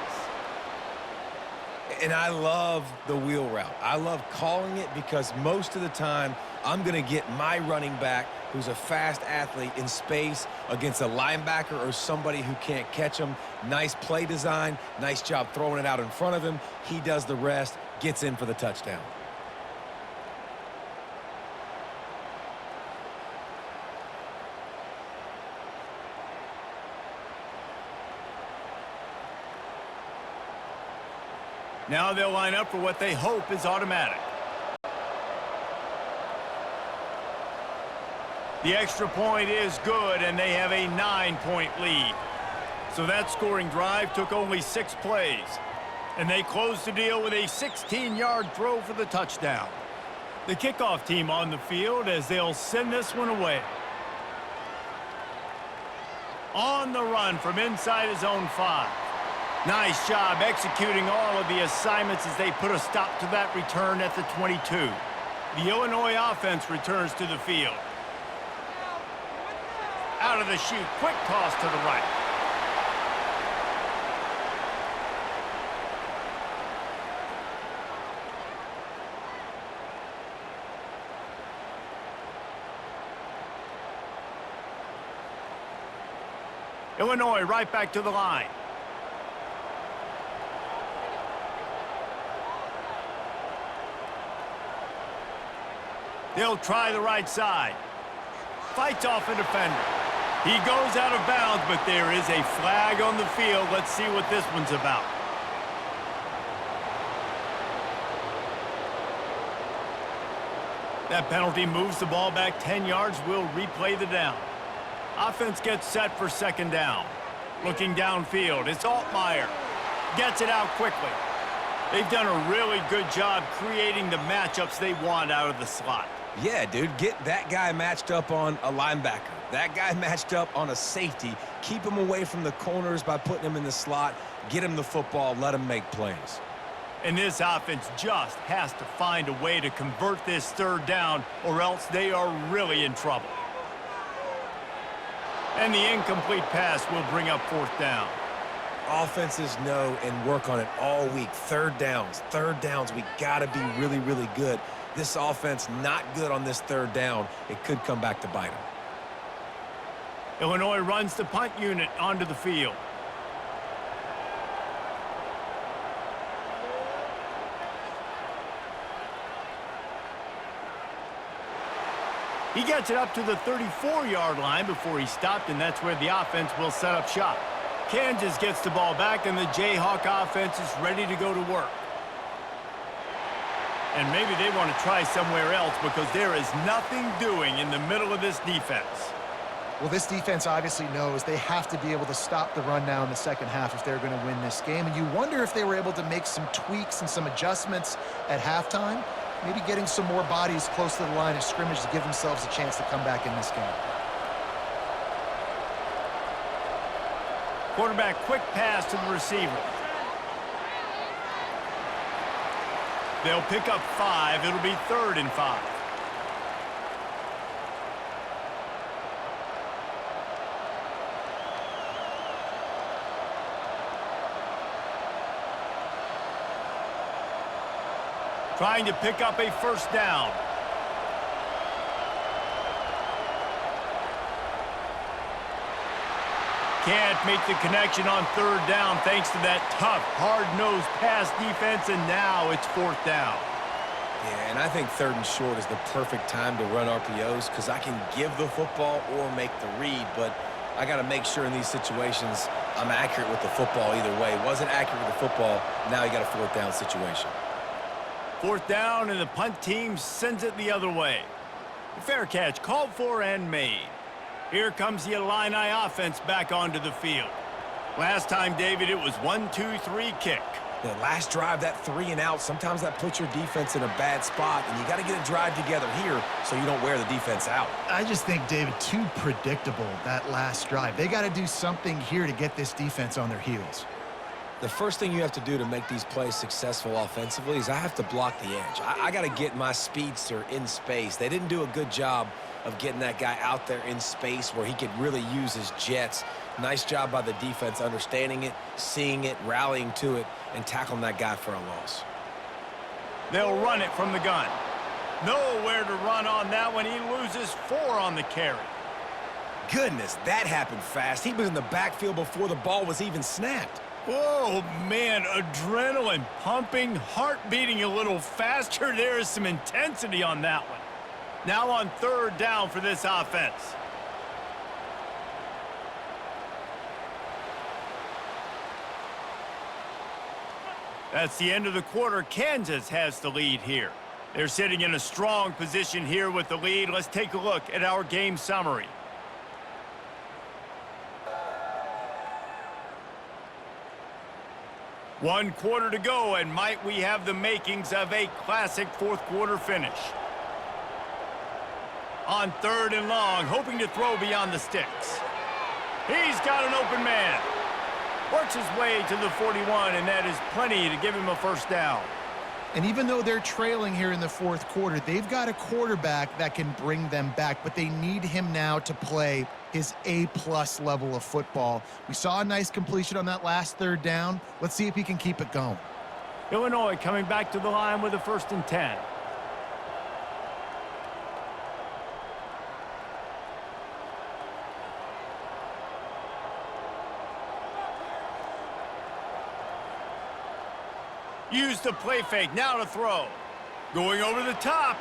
And I love the wheel route. I love calling it because most of the time I'm going to get my running back who's a fast athlete in space against a linebacker or somebody who can't catch him. Nice play design, nice job throwing it out in front of him. He does the rest, gets in for the touchdown. Now they'll line up for what they hope is automatic. The extra point is good, and they have a 9-point lead. So that scoring drive took only 6 plays. And they closed the deal with a 16-yard throw for the touchdown. The kickoff team on the field as they'll send this one away. On the run from inside his own 5. Nice job executing all of the assignments as they put a stop to that return at the 22. The Illinois offense returns to the field. Out of the chute, quick toss to the right. Illinois right back to the line. They'll try the right side. Fights off a defender. He goes out of bounds, but there is a flag on the field. Let's see what this one's about. That penalty moves the ball back 10 yards. We'll replay the down. Offense gets set for second down. Looking downfield, it's Altmaier. Gets it out quickly. They've done a really good job creating the matchups they want out of the slot. Yeah, dude, get that guy matched up on a linebacker. That guy matched up on a safety. Keep him away from the corners by putting him in the slot. Get him the football. Let him make plays. And this offense just has to find a way to convert this third down, or else they are really in trouble. And the incomplete pass will bring up fourth down. Offenses know and work on it all week. Third downs. We got to be really, really good. This offense not good on this third down. It could come back to bite them. Illinois runs the punt unit onto the field. He gets it up to the 34-yard line before he stopped, and that's where the offense will set up shop. Kansas gets the ball back, and the Jayhawk offense is ready to go to work. And maybe they want to try somewhere else because there is nothing doing in the middle of this defense. Well, this defense obviously knows they have to be able to stop the run now in the second half if they're going to win this game. And you wonder if they were able to make some tweaks and some adjustments at halftime, maybe getting some more bodies close to the line of scrimmage to give themselves a chance to come back in this game. Quarterback quick pass to the receiver. They'll pick up 5. It'll be 3rd and 5. Trying to pick up a first down. Can't make the connection on 3rd down thanks to that tough, hard-nosed pass defense, and now it's 4th down. Yeah, and I think 3rd and short is the perfect time to run RPOs because I can give the football or make the read, but I got to make sure in these situations I'm accurate with the football either way. Wasn't accurate with the football, now you got a 4th down situation. 4th down, and the punt team sends it the other way. Fair catch called for and made. Here comes the Illini offense back onto the field. Last time, David, it was 1-2-3 kick. The last drive, that 3 and out, sometimes that puts your defense in a bad spot, and you got to get a drive together here so you don't wear the defense out. I just think, David, too predictable, that last drive. They got to do something here to get this defense on their heels. The first thing you have to do to make these plays successful offensively is I have to block the edge. I got to get my speedster in space. They didn't do a good job of getting that guy out there in space where he could really use his jets. Nice job by the defense understanding it, seeing it, rallying to it, and tackling that guy for a loss. They'll run it from the gun. Nowhere to run on that one. He loses 4 on the carry. Goodness, that happened fast. He was in the backfield before the ball was even snapped. Oh, man, adrenaline pumping, heart beating a little faster. There is some intensity on that one. Now on 3rd down for this offense. That's the end of the quarter. Kansas has the lead here. They're sitting in a strong position here with the lead. Let's take a look at our game summary. One quarter to go, and might we have the makings of a classic 4th quarter finish. On 3rd and long, hoping to throw beyond the sticks. He's got an open man. Works his way to the 41, and that is plenty to give him a 1st down. And even though they're trailing here in the 4th quarter, they've got a quarterback that can bring them back, but they need him now to play his A-plus level of football. We saw a nice completion on that last 3rd down. Let's see if he can keep it going. Illinois coming back to the line with a 1st and 10. Use the play fake, now to throw. Going over the top.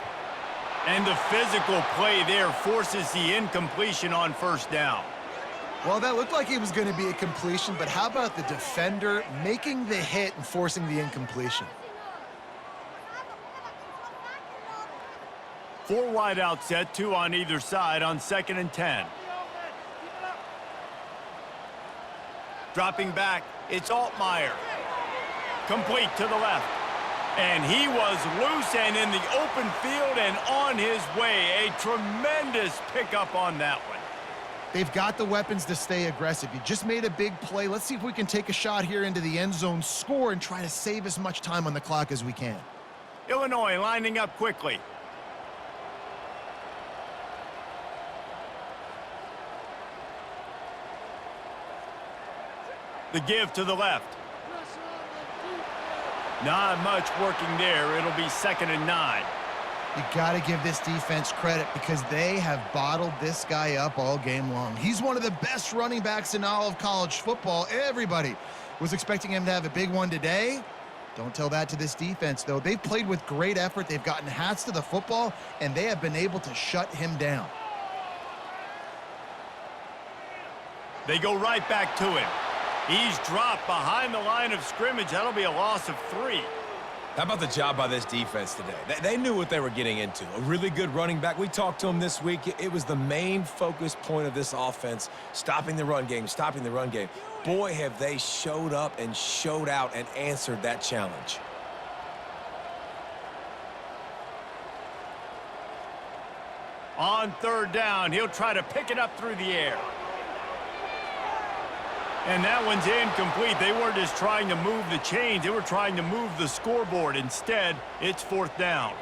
And the physical play there forces the incompletion on 1st down. Well, that looked like it was going to be a completion, but how about the defender making the hit and forcing the incompletion? 4 wide out set, 2 on either side on 2nd and 10. Dropping back, it's Altmaier. Complete to the left. And he was loose and in the open field and on his way. A tremendous pickup on that one. They've got the weapons to stay aggressive. You just made a big play. Let's see if we can take a shot here into the end zone, score, and try to save as much time on the clock as we can. Illinois lining up quickly. The give to the left. Not much working there. It'll be 2nd and 9. You got to give this defense credit because they have bottled this guy up all game long. He's one of the best running backs in all of college football. Everybody was expecting him to have a big one today. Don't tell that to this defense, though. They've played with great effort. They've gotten hats to the football, and they have been able to shut him down. They go right back to him. He's dropped behind the line of scrimmage. That'll be a loss of 3. How about the job by this defense today? They knew what they were getting into. A really good running back. We talked to him this week. It was the main focus point of this offense, stopping the run game, stopping the run game. Boy, have they showed up and showed out and answered that challenge. On 3rd down, he'll try to pick it up through the air. And that one's incomplete. They weren't just trying to move the chains. They were trying to move the scoreboard. Instead, it's 4th down.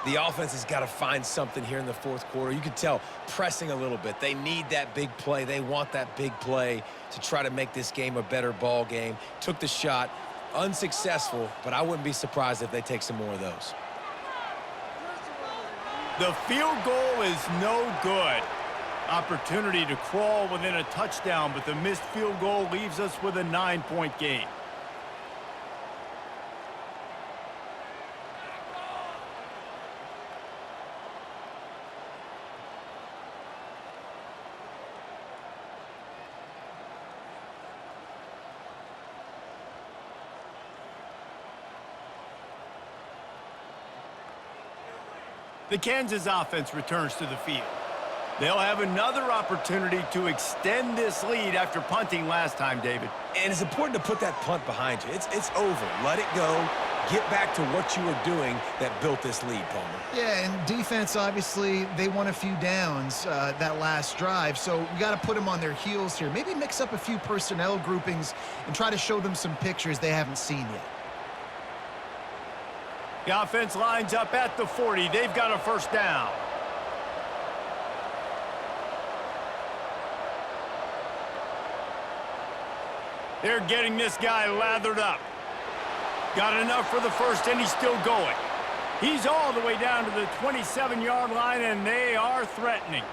The offense has got to find something here in the 4th quarter. You can tell pressing a little bit. They need that big play. They want that big play to try to make this game a better ball game. Took the shot. Unsuccessful, but I wouldn't be surprised if they take some more of those. The field goal is no good. Opportunity to crawl within a touchdown, but the missed field goal leaves us with a 9-point game. The Kansas offense returns to the field. They'll have another opportunity to extend this lead after punting last time, David. And it's important to put that punt behind you. It's over. Let it go. Get back to what you were doing that built this lead, Palmer. Yeah, and defense, obviously, they won a few downs that last drive, so we got to put them on their heels here. Maybe mix up a few personnel groupings and try to show them some pictures they haven't seen yet. The offense lines up at the 40. They've got a first down. They're getting this guy lathered up. Got enough for the first, and he's still going. He's all the way down to the 27-yard line, and they are threatening.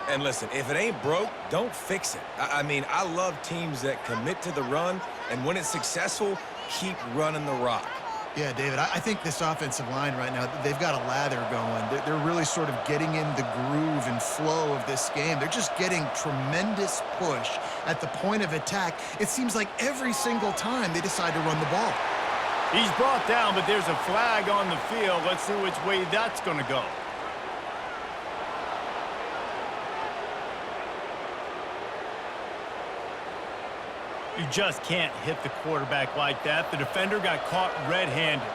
And listen, if it ain't broke, don't fix it. I mean, I love teams that commit to the run, and when it's successful, keep running the rock. Yeah, David, I think this offensive line right now, they've got a lather going. They're really sort of getting in the groove and flow of this game. They're just getting tremendous push at the point of attack. It seems like every single time they decide to run the ball. He's brought down, but there's a flag on the field. Let's see which way that's going to go. You just can't hit the quarterback like that. The defender got caught red-handed.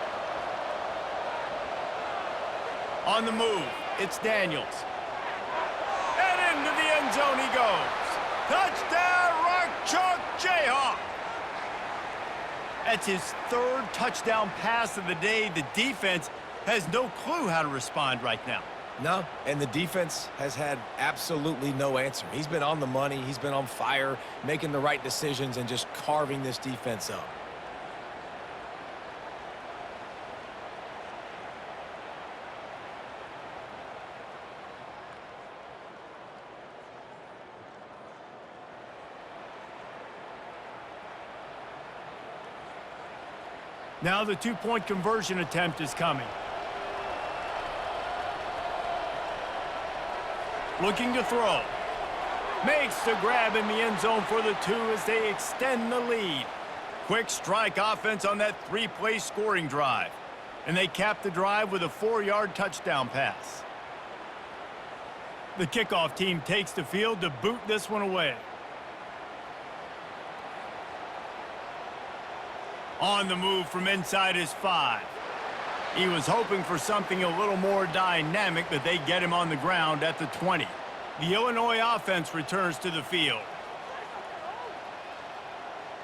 On the move, it's Daniels. And into the end zone he goes. Touchdown, Rock Chalk Jayhawk. That's his third touchdown pass of the day. The defense has no clue how to respond right now. No, and the defense has had absolutely no answer. He's been on the money. He's been on fire, making the right decisions and just carving this defense up. Now the two-point conversion attempt is coming. Looking to throw. Makes the grab in the end zone for the 2 as they extend the lead. Quick strike offense on that 3-play scoring drive. And they cap the drive with a 4-yard touchdown pass. The kickoff team takes the field to boot this one away. On the move from inside his 5. He was hoping for something a little more dynamic, but they get him on the ground at the 20. The Illinois offense returns to the field.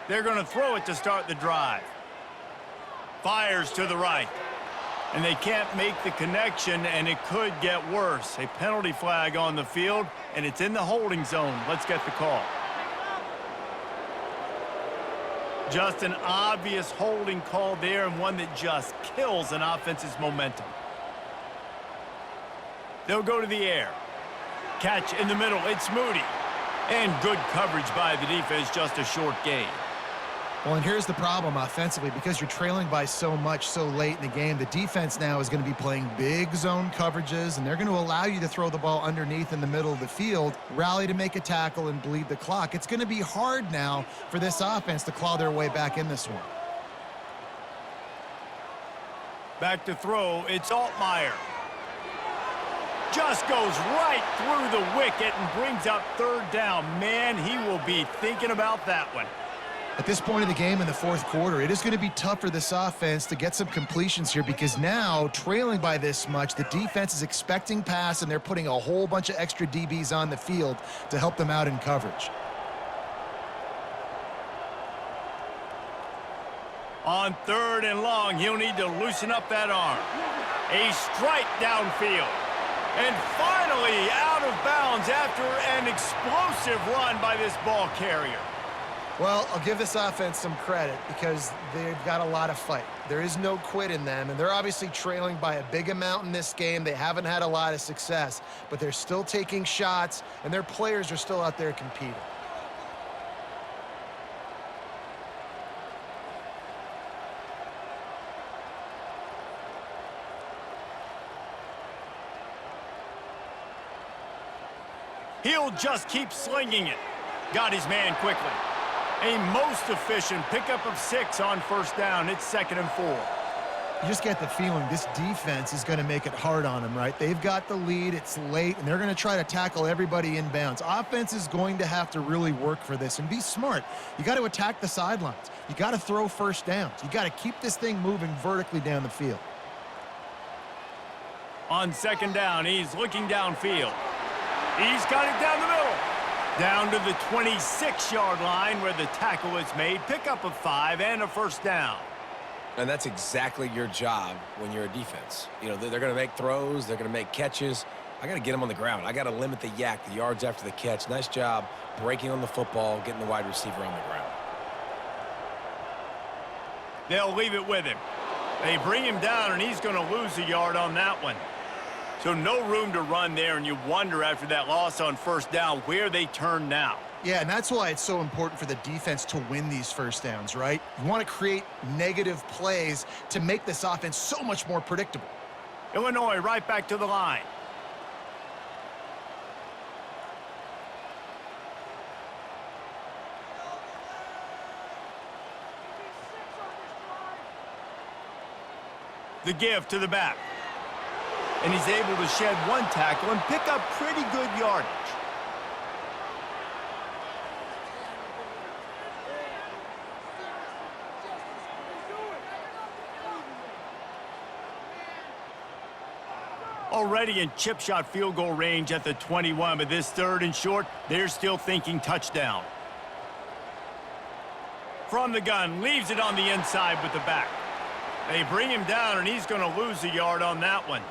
They're going to throw it to start the drive. Fires to the right. And they can't make the connection, and it could get worse. A penalty flag on the field, and it's in the holding zone. Let's get the call. Just an obvious holding call there, and one that just kills an offense's momentum. They'll go to the air. Catch in the middle, it's Moody. And good coverage by the defense, just a short gain. Well, and here's the problem offensively. Because you're trailing by so much so late in the game, the defense now is going to be playing big zone coverages, and they're going to allow you to throw the ball underneath in the middle of the field, rally to make a tackle, and bleed the clock. It's going to be hard now for this offense to claw their way back in this one. Back to throw, it's Altmaier. Just goes right through the wicket and brings up third down. Man, he will be thinking about that one. At this point of the game in the fourth quarter, it is going to be tough for this offense to get some completions here because now, trailing by this much, the defense is expecting pass, and they're putting a whole bunch of extra DBs on the field to help them out in coverage. On third and long, he'll need to loosen up that arm. A strike downfield. And finally out of bounds after an explosive run by this ball carrier. Well, I'll give this offense some credit because they've got a lot of fight. There is no quit in them, and they're obviously trailing by a big amount in this game. They haven't had a lot of success, but they're still taking shots, and their players are still out there competing. He'll just keep slinging it. Got his man quickly. A most efficient pickup of 6 on first down. It's 2nd and 4. You just get the feeling this defense is going to make it hard on them, right? They've got the lead, it's late, and they're going to try to tackle everybody inbounds. Offense is going to have to really work for this and be smart. You got to attack the sidelines. You got to throw first downs. You got to keep this thing moving vertically down the field. On second down, he's looking downfield. He's got it down the middle. Down to the 26-yard line where the tackle is made. Pick up a 5 and a first down. And that's exactly your job when you're a defense. You know, they're going to make throws. They're going to make catches. I got to get them on the ground. I got to limit the yak, the yards after the catch. Nice job breaking on the football, getting the wide receiver on the ground. They'll leave it with him. They bring him down, and he's going to lose a yard on that one. So no room to run there, and you wonder after that loss on first down where they turn now. Yeah, and that's why it's so important for the defense to win these first downs, right? You want to create negative plays to make this offense so much more predictable. Illinois right back to the line. The give to the back. And he's able to shed one tackle and pick up pretty good yardage. Already in chip shot field goal range at the 21, but this third and short, they're still thinking touchdown. From the gun, leaves it on the inside with the back. They bring him down, and he's going to lose a yard on that one.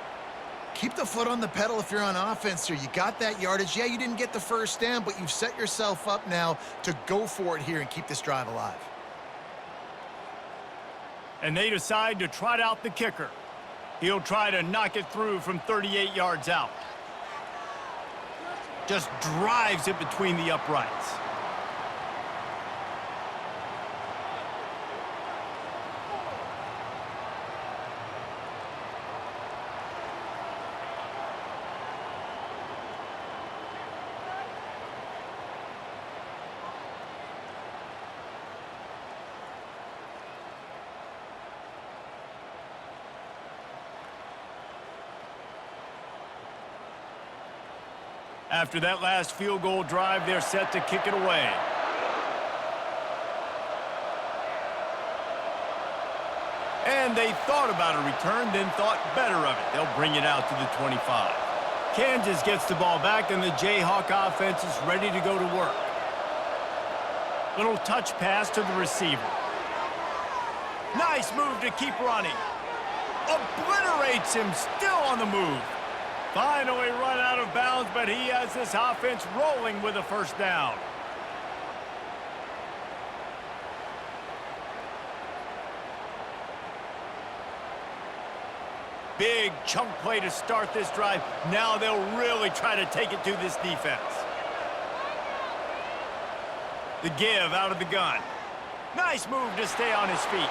Keep the foot on the pedal if you're on offense here. You got that yardage. Yeah, you didn't get the first down, but you've set yourself up now to go for it here and keep this drive alive. And they decide to trot out the kicker. He'll try to knock it through from 38 yards out. Just drives it between the uprights. After that last field goal drive, they're set to kick it away. And they thought about a return, then thought better of it. They'll bring it out to the 25. Kansas gets the ball back, and the Jayhawk offense is ready to go to work. Little touch pass to the receiver. Nice move to keep running. Obliterates him, still on the move. Finally run out of bounds, but he has this offense rolling with a first down. Big chunk play to start this drive. Now they'll really try to take it to this defense. The give out of the gun. Nice move to stay on his feet.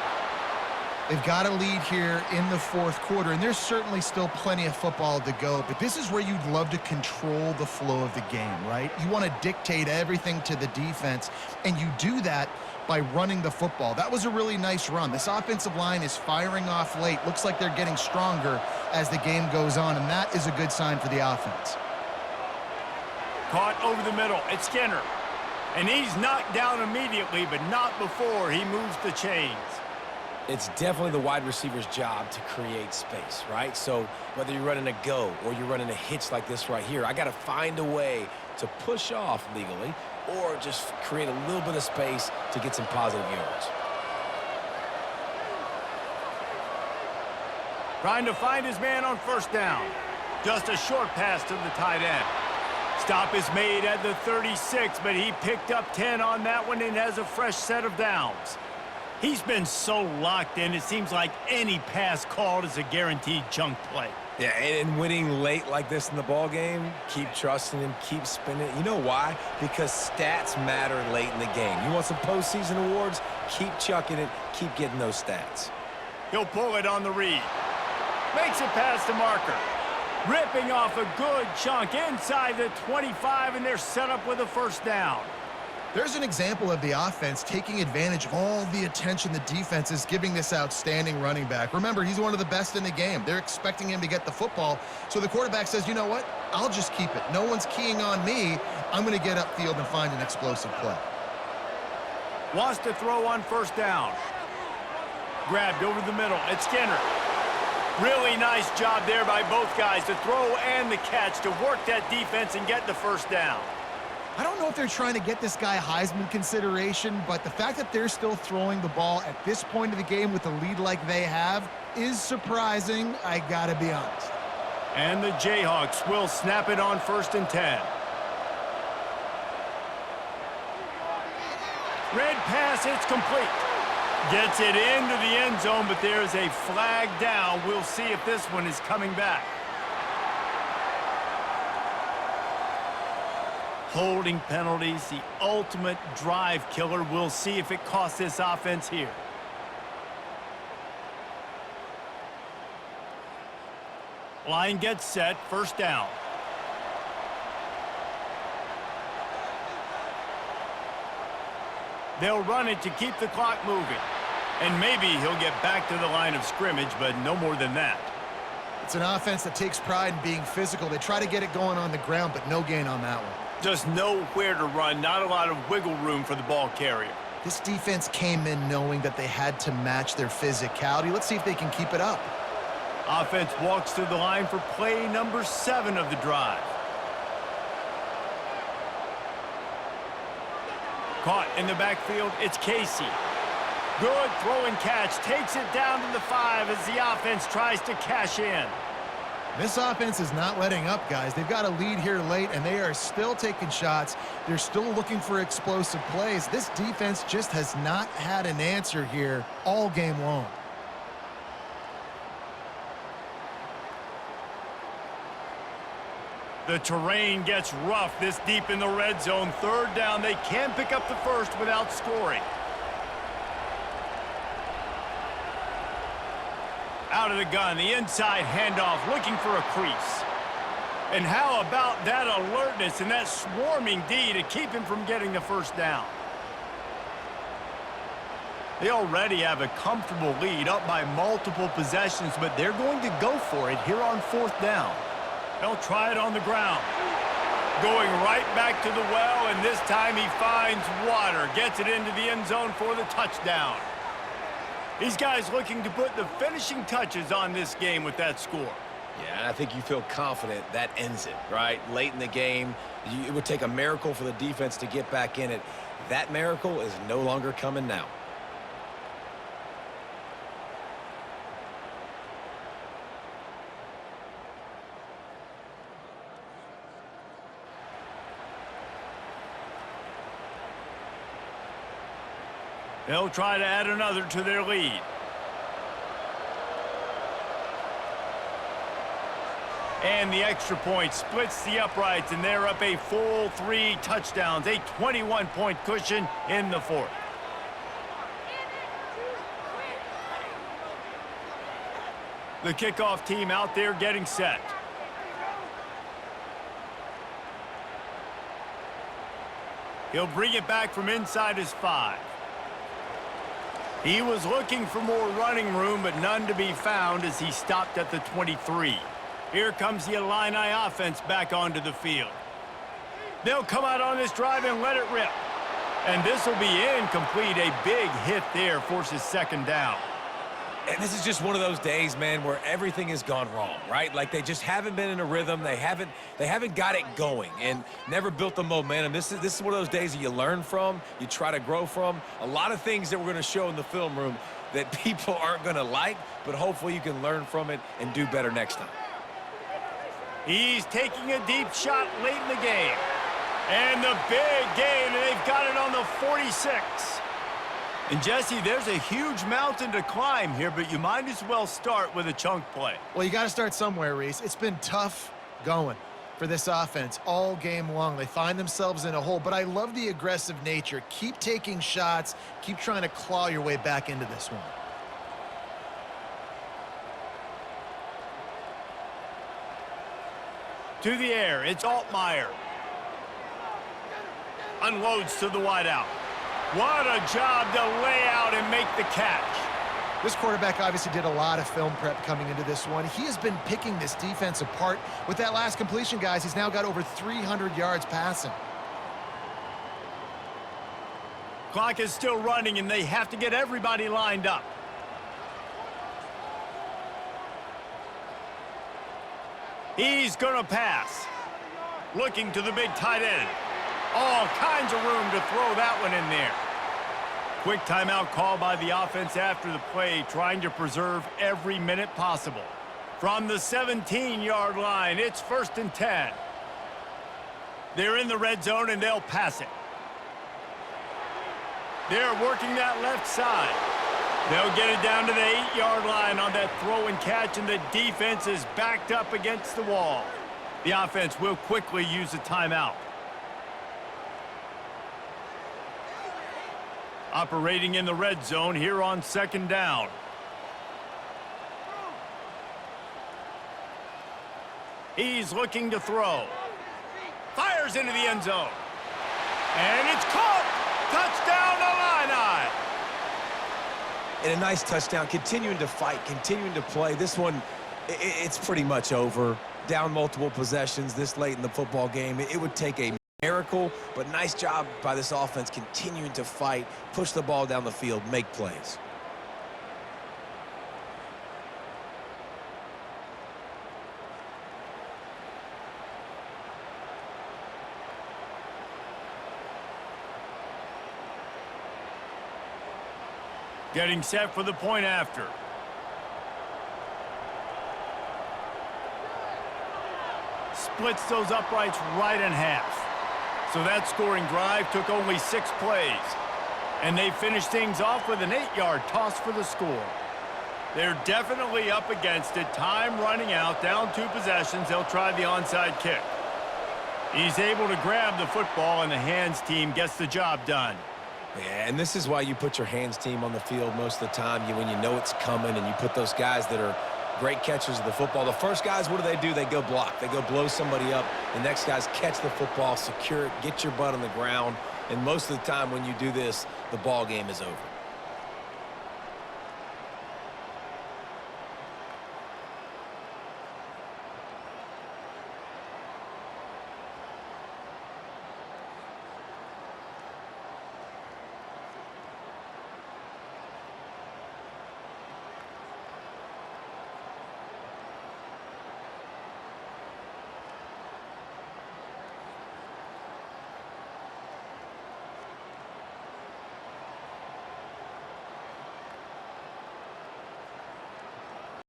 They've got a lead here in the fourth quarter, and there's certainly still plenty of football to go, but this is where you'd love to control the flow of the game, right? You want to dictate everything to the defense, and you do that by running the football. That was a really nice run. This offensive line is firing off late. Looks like they're getting stronger as the game goes on, and that is a good sign for the offense. Caught over the middle. It's Skinner. And he's knocked down immediately, but not before he moves the chains. It's definitely the wide receiver's job to create space, right? So whether you're running a go or you're running a hitch like this right here, I got to find a way to push off legally or just create a little bit of space to get some positive yards. Trying to find his man on first down. Just a short pass to the tight end. Stop is made at the 36, but he picked up 10 on that one and has a fresh set of downs. He's been so locked in, it seems like any pass called is a guaranteed chunk play. Yeah, and winning late like this in the ball game, keep trusting him, keep spinning. You know why? Because stats matter late in the game. You want some postseason awards? Keep chucking it, keep getting those stats. He'll pull it on the read. Makes it past the marker. Ripping off a good chunk inside the 25, and they're set up with a first down. There's an example of the offense taking advantage of all the attention the defense is giving this outstanding running back. Remember, he's one of the best in the game. They're expecting him to get the football, so the quarterback says, you know what? I'll just keep it. No one's keying on me. I'm going to get upfield and find an explosive play. Wants to throw on first down. Grabbed over the middle. It's Skinner. Really nice job there by both guys, the throw and the catch, to work that defense and get the first down. I don't know if they're trying to get this guy Heisman consideration, but the fact that they're still throwing the ball at this point of the game with a lead like they have is surprising, I gotta be honest. And the Jayhawks will snap it on 1st and 10. Red pass, it's complete. Gets it into the end zone, but there's a flag down. We'll see if this one is coming back. Holding penalties, the ultimate drive killer. We'll see if it costs this offense here. Line gets set, first down. They'll run it to keep the clock moving. And maybe he'll get back to the line of scrimmage, but no more than that. It's an offense that takes pride in being physical. They try to get it going on the ground, but no gain on that one. Just nowhere to run, not a lot of wiggle room for the ball carrier. This defense came in knowing that they had to match their physicality. Let's see if they can keep it up. Offense walks to the line for play number 7 of the drive. Caught in the backfield, it's Casey. Good throw and catch, takes it down to the 5 as the offense tries to cash in. This offense is not letting up, guys. They've got a lead here late, and they are still taking shots. They're still looking for explosive plays. This defense just has not had an answer here all game long. The terrain gets rough this deep in the red zone. 3rd down, they can pick up the first without scoring. Out of the gun, the inside handoff, looking for a crease. And how about that alertness and that swarming D to keep him from getting the first down? They already have a comfortable lead, up by multiple possessions, but they're going to go for it here on 4th down. They'll try it on the ground. Going right back to the well, and this time he finds water. Gets it into the end zone for the touchdown. These guys looking to put the finishing touches on this game with that score. Yeah, and I think you feel confident that ends it, right? Late in the game, it would take a miracle for the defense to get back in it. That miracle is no longer coming now. They'll try to add another to their lead. And the extra point splits the uprights, and they're up a full 3 touchdowns, a 21-point cushion in the 4th. The kickoff team out there getting set. He'll bring it back from inside his 5. He was looking for more running room, but none to be found as he stopped at the 23. Here comes the Illini offense back onto the field. They'll come out on this drive and let it rip. And this will be incomplete. A big hit there forces 2nd down. And this is just one of those days, man, where everything has gone wrong, right? Like they just haven't been in a rhythm. They haven't got it going and never built the momentum. This is one of those days that you learn from, you try to grow from. A lot of things that we're going to show in the film room that people aren't going to like, but hopefully you can learn from it and do better next time. He's taking a deep shot late in the game. And the big gain, and they've got it on the 46. And, Jesse, there's a huge mountain to climb here, but you might as well start with a chunk play. Well, you got to start somewhere, Reese. It's been tough going for this offense all game long. They find themselves in a hole, but I love the aggressive nature. Keep taking shots. Keep trying to claw your way back into this one. To the air, it's Altmaier. Unloads to the wideout. What a job to lay out and make the catch. This quarterback obviously did a lot of film prep coming into this one. He has been picking this defense apart. With that last completion, guys, he's now got over 300 yards passing. Clock is still running, and they have to get everybody lined up. He's going to pass. Looking to the big tight end. All kinds of room to throw that one in there. Quick timeout call by the offense after the play, trying to preserve every minute possible. From the 17-yard line, it's 1st and 10. They're in the red zone, and they'll pass it. They're working that left side. They'll get it down to the 8-yard line on that throw and catch, and the defense is backed up against the wall. The offense will quickly use a timeout. Operating in the red zone here on 2nd down. He's looking to throw. Fires into the end zone. And it's caught. Touchdown, Illini. And a nice touchdown, continuing to fight, continuing to play. This one, it's pretty much over. Down multiple possessions this late in the football game. It would take a miracle, but nice job by this offense continuing to fight, push the ball down the field, make plays. Getting set for the point after. Splits those uprights right in half. So that scoring drive took only 6 plays. And they finished things off with an 8-yard toss for the score. They're definitely up against it. Time running out, down 2 possessions. They'll try the onside kick. He's able to grab the football, and the hands team gets the job done. Yeah, and this is why you put your hands team on the field most of the time when you know it's coming, and you put those guys that are great catchers of the football. The first guys, what do? They go block. They go blow somebody up. The next guys catch the football, secure it, get your butt on the ground. And most of the time when you do this, the ball game is over.